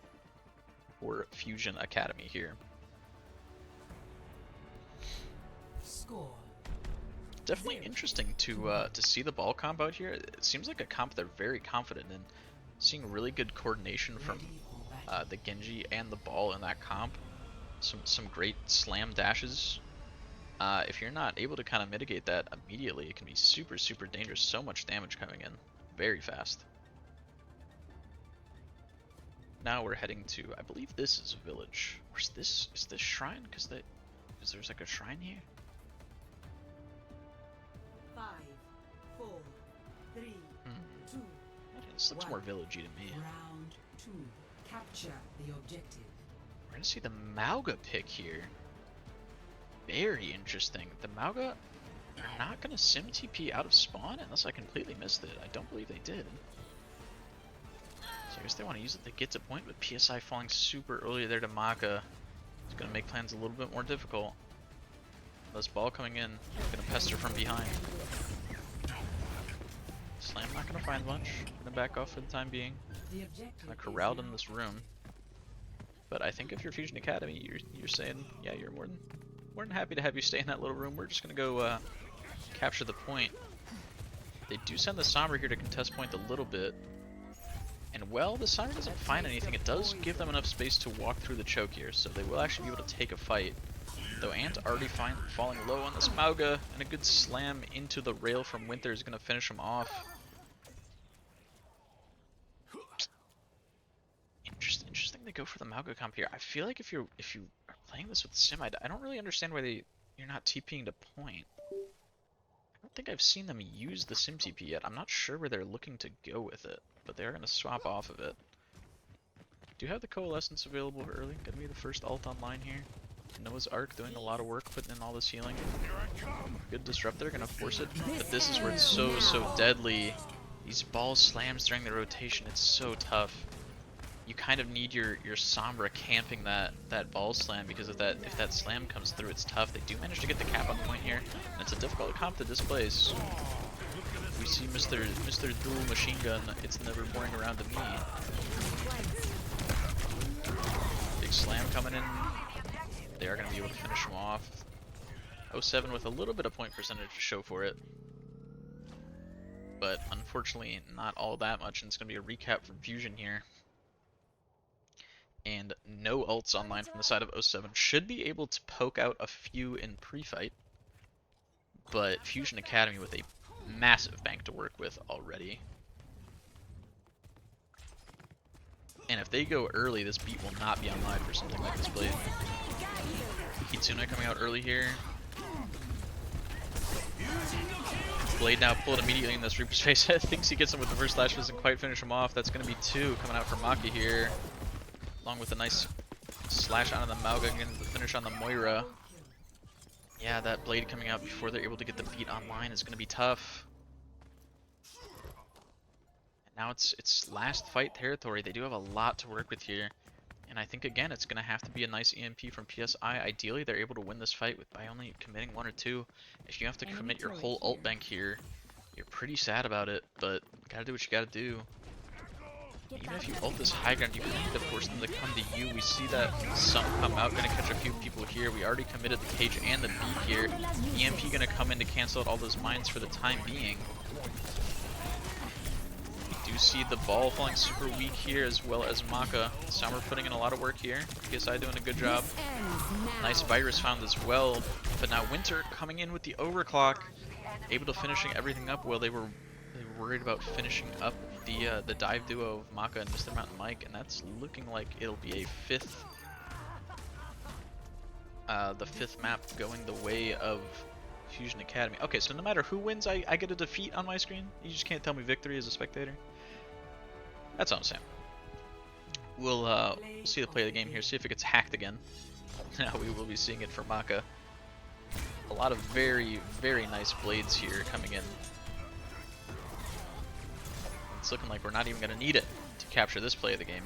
for Fusion Academy here. Score. Definitely interesting to see the ball comp out here. It seems like a comp they're very confident in. Seeing really good coordination from the Genji and the ball in that comp. Some great slam dashes. If you're not able to kind of mitigate that immediately, it can be super dangerous. So much damage coming in very fast. Now we're heading to, I believe this is a village. Where's this? Is this shrine? Because there's like a shrine here. 5, 4, 3, 2. This looks more villagey to me. Round 2. Capture the objective. We're gonna see the Mauga pick here. Very interesting. The Mauga are not gonna sim TP out of spawn unless I completely missed it. I don't believe they did. So I guess they want to use it to get to point, but PSI falling super early there to Maka. It's gonna make plans a little bit more difficult. This ball coming in, gonna pester from behind. Slam not gonna find much. Gonna back off for the time being. The objective Kinda is corralled in yours. this room. But I think if you're Fusion Academy, you're saying, yeah, you're more than happy to have you stay in that little room. We're just gonna go capture the point. They do send the Sombra here to contest point a little bit. And well, the Sombra doesn't find anything. It does give them enough space to walk through the choke here, so they will actually be able to take a fight. Though Ant already falling low on this Mauga, and a good slam into the rail from Winter is gonna finish him off. Interesting to go for the Mauga comp here. I feel like if you are playing this with Sim, I don't really understand why you're not TPing to point. I don't think I've seen them use the Sim TP yet. I'm not sure where they're looking to go with it, but they are going to swap off of it. Do have the Coalescence available early. Gonna be the first ult online here. Noah's Arc doing a lot of work, putting in all this healing. Good Disruptor, gonna force it. But this is where it's so deadly. These ball slams during the rotation, it's so tough. You kind of need your Sombra camping that ball slam, because if that slam comes through, it's tough. They do manage to get the cap on point here, and it's a difficult comp to displace. We see Mr. Dual Machine Gun, it's never boring around to me. Big slam coming in. They are going to be able to finish him off. 07 with a little bit of point percentage to show for it. But unfortunately not all that much, and it's going to be a recap from Fusion here. And no ults online from the side of 07. Should be able to poke out a few in pre-fight. But Fusion Academy with a massive bank to work with already. And if they go early, this beat will not be online for something like this blade. Kitsune coming out early here. Blade now pulled immediately in this Reaper's face. Thinks he gets him with the first slash, doesn't quite finish him off. That's going to be 2 coming out from Maki here. Along with a nice slash onto the Mauga, getting the finish on the Moira. Yeah, that blade coming out before they're able to get the beat online is going to be tough. And now it's last fight territory. They do have a lot to work with here. And I think, again, it's going to have to be a nice EMP from PSI. Ideally, they're able to win this fight by only committing 1 or 2. If you have to commit your whole ult bank here, you're pretty sad about it, but gotta do what you gotta do. Even if you ult this high ground, you need to force them to come to you. We see that Sun come out, gonna catch a few people here. We already committed the cage and the beat here. EMP gonna come in to cancel out all those mines for the time being. We do see the ball falling super weak here, as well as Maka. Sombra putting in a lot of work here. PSI doing a good job. Nice virus found as well. But now Winter coming in with the overclock, able to finishing everything up. Well, they were worried about finishing up the dive duo of Maka and Mr. Mountain Mike, and that's looking like it'll be a the fifth map going the way of Fusion Academy. Okay, so no matter who wins, I get a defeat on my screen. You just can't tell me victory as a spectator. That's all I'm saying. We'll see the play of the game here, see if it gets hacked again. Now we will be seeing it for Maka. A lot of very nice blades here coming in. It's looking like we're not even going to need it to capture this play of the game.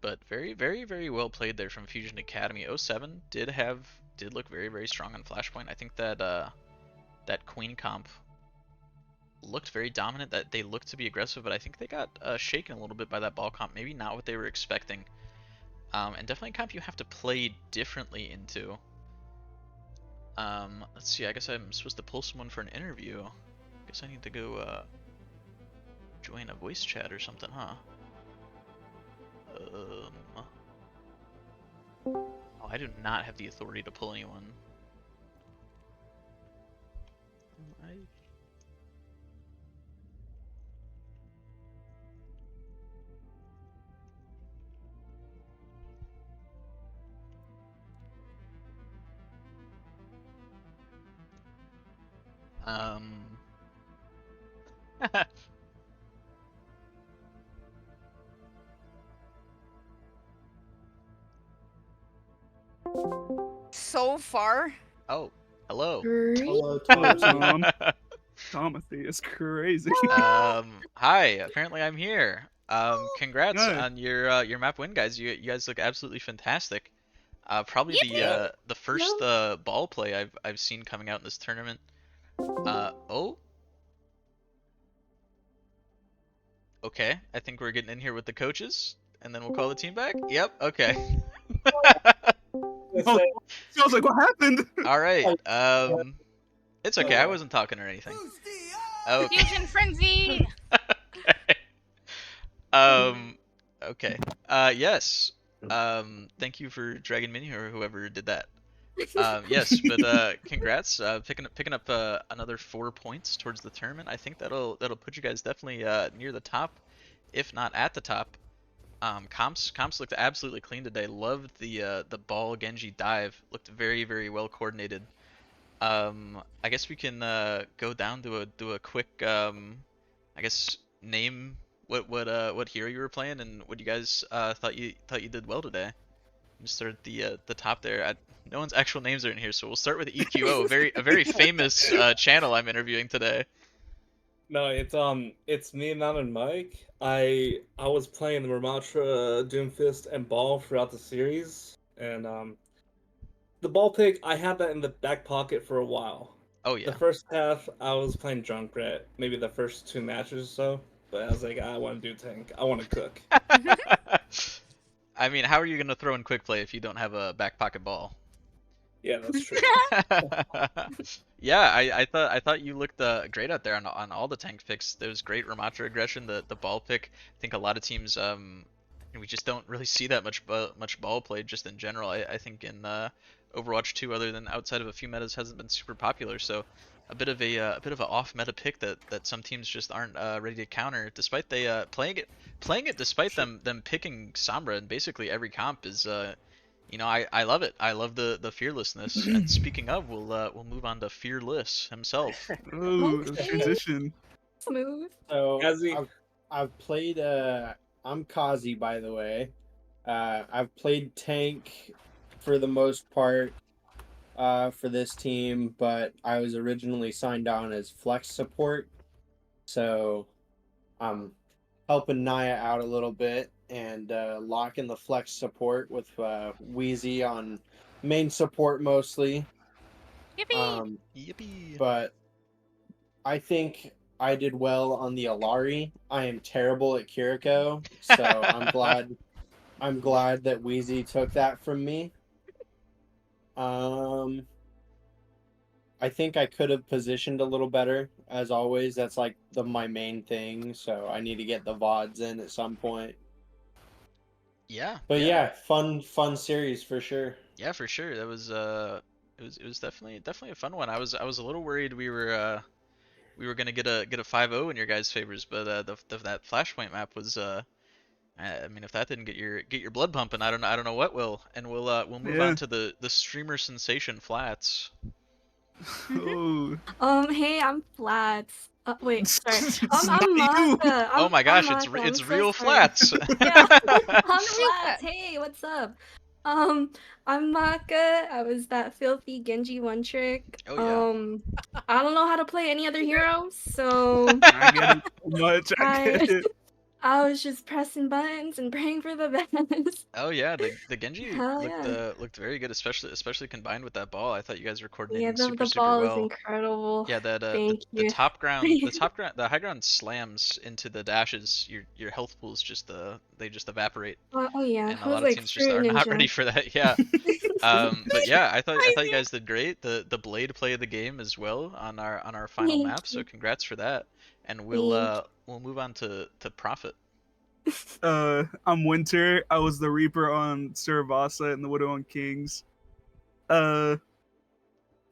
But very well played there from Fusion Academy. 07 did look very strong on Flashpoint. I think that that Queen comp looked very dominant. That they looked to be aggressive, but I think they got shaken a little bit by that ball comp. Maybe not what they were expecting. And definitely a comp you have to play differently into. Let's see, I guess I'm supposed to pull someone for an interview. Guess I need to go join a voice chat or something, huh? Oh, I do not have the authority to pull anyone. So far. Oh, hello. Hello, Tom. Tomothy is crazy. Hi. Apparently I'm here. Congrats Good. on your map win, guys. You guys look absolutely fantastic. Probably the first ball play I've seen coming out in this tournament. Oh. Okay, I think we're getting in here with the coaches, and then we'll call the team back. Yep. Okay. Oh, I was like, what happened? All right. It's okay. I wasn't talking or anything. Okay. Fusion frenzy. Okay. Okay. Yes. Thank you for dragging me in here, or whoever did that. Yes, but congrats. Picking up another 4 points towards the tournament. I think that'll put you guys definitely near the top, if not at the top. Comps looked absolutely clean today. Loved the ball Genji dive. Looked very, very well coordinated. I guess we can go down to a quick I guess name what hero you were playing and what you guys thought you did well today. Just start at the top there. No one's actual names are in here, so we'll start with EQO, a very famous channel I'm interviewing today. No, it's me, Mountain Mike. I was playing the Ramatra, Doomfist, and Ball throughout the series, and the Ball pick I had that in the back pocket for a while. Oh yeah. The first half I was playing Junkrat, maybe the first 2 matches or so, but I was like, I want to do tank. I want to cook. I mean, how are you gonna throw in quick play if you don't have a back pocket ball? Yeah, that's true. Yeah, I thought you looked great out there on all the tank picks. There was great Ramatra aggression, the ball pick. I think a lot of teams we just don't really see that much ball play just in general. I think in Overwatch 2, other than outside of a few metas, hasn't been super popular. So a bit of a off meta pick that some teams just aren't ready to counter, despite they playing it despite them picking Sombra in basically every comp is you know, I love it. I love the fearlessness. And speaking of, we'll move on to Fearless himself. Ooh, transition. Smooth. So Kazi. I've played I'm Kazi, by the way. I've played tank for the most part for this team, but I was originally signed on as flex support. So I'm helping Naya out a little bit and locking the flex support with Wheezy on main support mostly. Yippee! Yippee! But I think I did well on the Alari. I am terrible at Kiriko, so I'm glad that Wheezy took that from me. I think I could have positioned a little better, as always. That's like my main thing, so I need to get the VODs in at some point. Yeah. But yeah, fun series for sure. Yeah, for sure. That was it was definitely a fun one. I was a little worried we were gonna get a 5-0 in your guys' favors, but that Flashpoint map was I mean, if that didn't get your blood pumping, I don't know what will. And we'll move on to the streamer sensation Flats. Ooh. Hey, I'm Flats. Wait, sorry. It's not I'm you. Maka. Oh my gosh, I'm it's Maka. I'm it's so real sorry. Flats. Yeah, I'm Flats. Hey, what's up? I'm Maka. I was that filthy Genji one trick. Oh yeah. I don't know how to play any other hero, so I get it so much. I get it. I was just pressing buttons and praying for the best. Oh yeah, the Genji Hell yeah. looked very good, especially combined with that ball. I thought you guys were Yeah, coordinating the super ball is well. incredible. Yeah, that Thank the you. the high ground slams into the dashes. Your health pools just they just evaporate, Oh yeah, and I a was lot of like teams just fruit are not ninja. ready for that. Yeah. But yeah, I thought you guys did great. The blade play of the game as well on our final Thank map. So you. congrats for that. And Thank we'll move on to Profit. I'm Winter. I was the Reaper on Suravasa and the Widow on Kings. I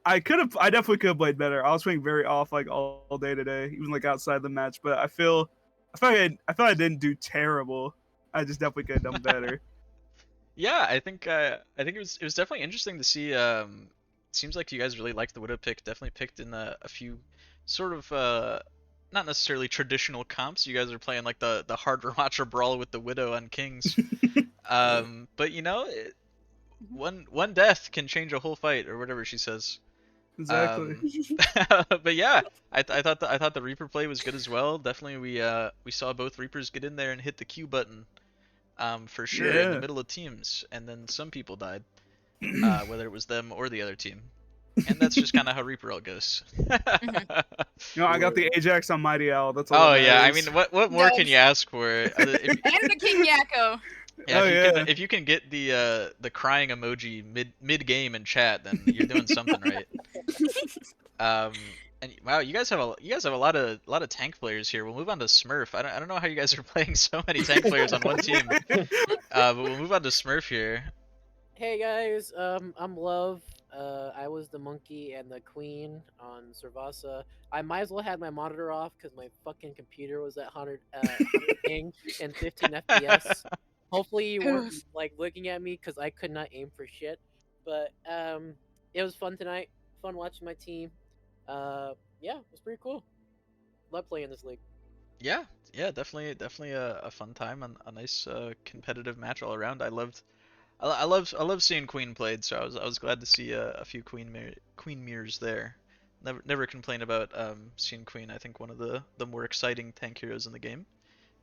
definitely could have played better. I was playing very off like all day today, even like outside the match. But I feel I didn't do terrible. I just definitely could have done better. Yeah, I think it was definitely interesting to see. Seems like you guys really liked the Widow pick. Definitely picked in a few sort of not necessarily traditional comps. You guys are playing like the hard Ramacha brawl with the Widow on Kings. But you know, one death can change a whole fight or whatever she says. Exactly. But yeah, I thought the Reaper play was good as well. Definitely we saw both Reapers get in there and hit the Q button. For sure in the middle of teams, and then some people died. whether it was them or the other team. And that's just kind of how Reaper Ult goes. You know, I got the Ajax on Mighty Owl. That's all. Oh that yeah, I matters. mean, what more can you ask for? And the King Yakko. Yeah, Oh, if you can get the crying emoji mid game in chat, then you're doing something right. And wow, you guys have a lot of tank players here. We'll move on to Smurf. I don't know how you guys are playing so many tank players on one team. But we'll move on to Smurf here. Hey guys, I'm Love. I was the monkey and the queen on Servasa. I might as well had my monitor off because my fucking computer was at 100 ping and 15 FPS. Hopefully you weren't like looking at me because I could not aim for shit. But it was fun tonight. Fun watching my team. Yeah, it was pretty cool. Love playing this league. Yeah, definitely a fun time and a nice competitive match all around. I love seeing Queen played, so I was glad to see a few Queen mirrors there. Never complain about seeing Queen. I think one of the more exciting tank heroes in the game.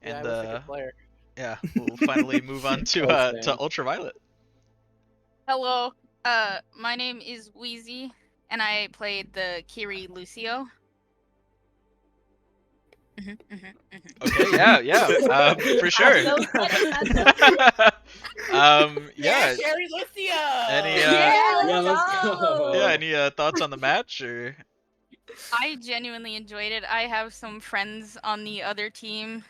Yeah, And I was a good player. yeah, we'll finally move on to Ultraviolet. Hello. My name is Wheezy, and I played the Kiri Lucio. Okay, yeah, for sure. Yeah. Kiri Lucio. Any let's go. yeah, any thoughts on the match or? I genuinely enjoyed it. I have some friends on the other team,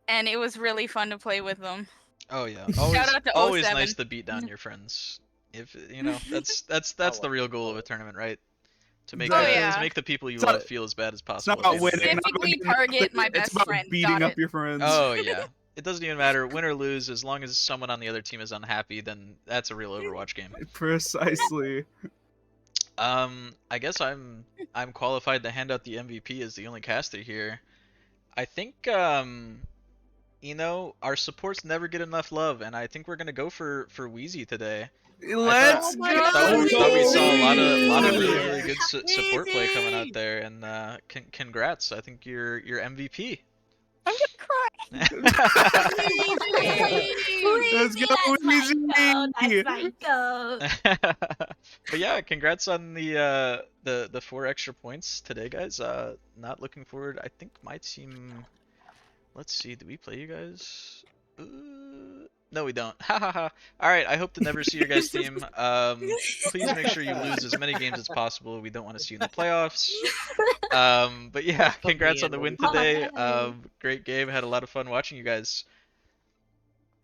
and it was really fun to play with them. Oh yeah, Shout out to always 07. nice to beat down your friends. If you know, that's the real goal of a tournament, right? To make to make the people you love feel as bad as possible. It's not winning. Specifically target my It's best about friend. beating Got up it. your friends. Oh yeah, it doesn't even matter win or lose as long as someone on the other team is unhappy. Then that's a real Overwatch game. Precisely. I guess I'm qualified to hand out the MVP as the only caster here. I think you know, our supports never get enough love, and I think we're gonna go for Wheezy today. Let's thought we saw a lot of go! really good support play coming out there, and congrats! I think you're MVP. I'm gonna Let's go, Wheezy! But yeah, congrats on the 4 extra points today, guys. Not looking forward. I think my team. Let's see. Do we play you guys? No, we don't. Ha ha ha. All right. I hope to never see your guys' team. Please make sure you lose as many games as possible. We don't want to see you in the playoffs. But yeah, congrats on the win today. Great game. Had a lot of fun watching you guys.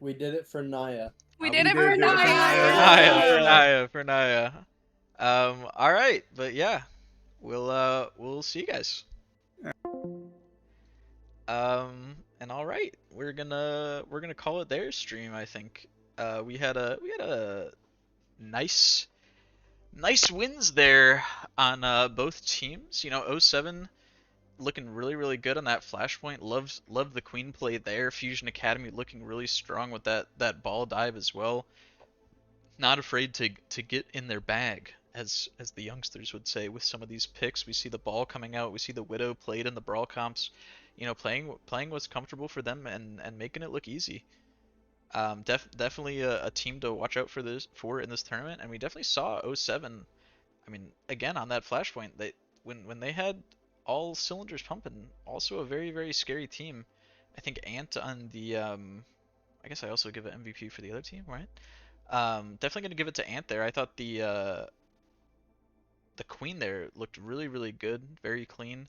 We did it for Naya. We did it for Naya. For Naya. All right, but yeah, we'll see you guys. And all right, we're gonna call it their stream. I think we had a nice wins there on both teams. You know, 07 looking really good on that flashpoint. Loved the Queen play there. Fusion Academy looking really strong with that ball dive as well. Not afraid to get in their bag, as the youngsters would say, with some of these picks. We see the ball coming out. We see the Widow played in the brawl comps. You know, playing what's comfortable for them and making it look easy. Definitely a team to watch out for in this tournament. And we definitely saw 07. I mean, again on that flashpoint, when they had all cylinders pumping, also a very scary team. I think Ant on the I guess I also give an MVP for the other team, right? Definitely gonna give it to Ant there. I thought the Queen there looked really good, very clean.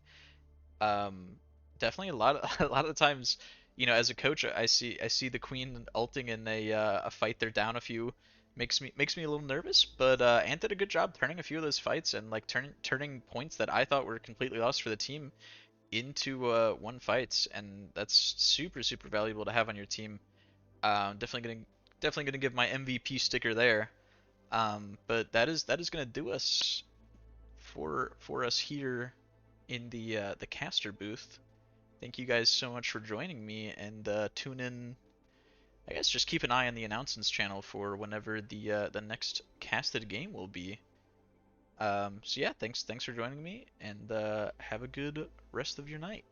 Definitely a lot of times, you know, as a coach, I see the Queen ulting in a fight. They're down a few, makes me a little nervous. But Ant did a good job turning a few of those fights and like turning points that I thought were completely lost for the team into one fights, and that's super valuable to have on your team. Definitely gonna give my MVP sticker there. But that is gonna do us for us here in the caster booth. Thank you guys so much for joining me, and tune in. I guess just keep an eye on the announcements channel for whenever the next casted game will be. So yeah, thanks for joining me, and have a good rest of your night.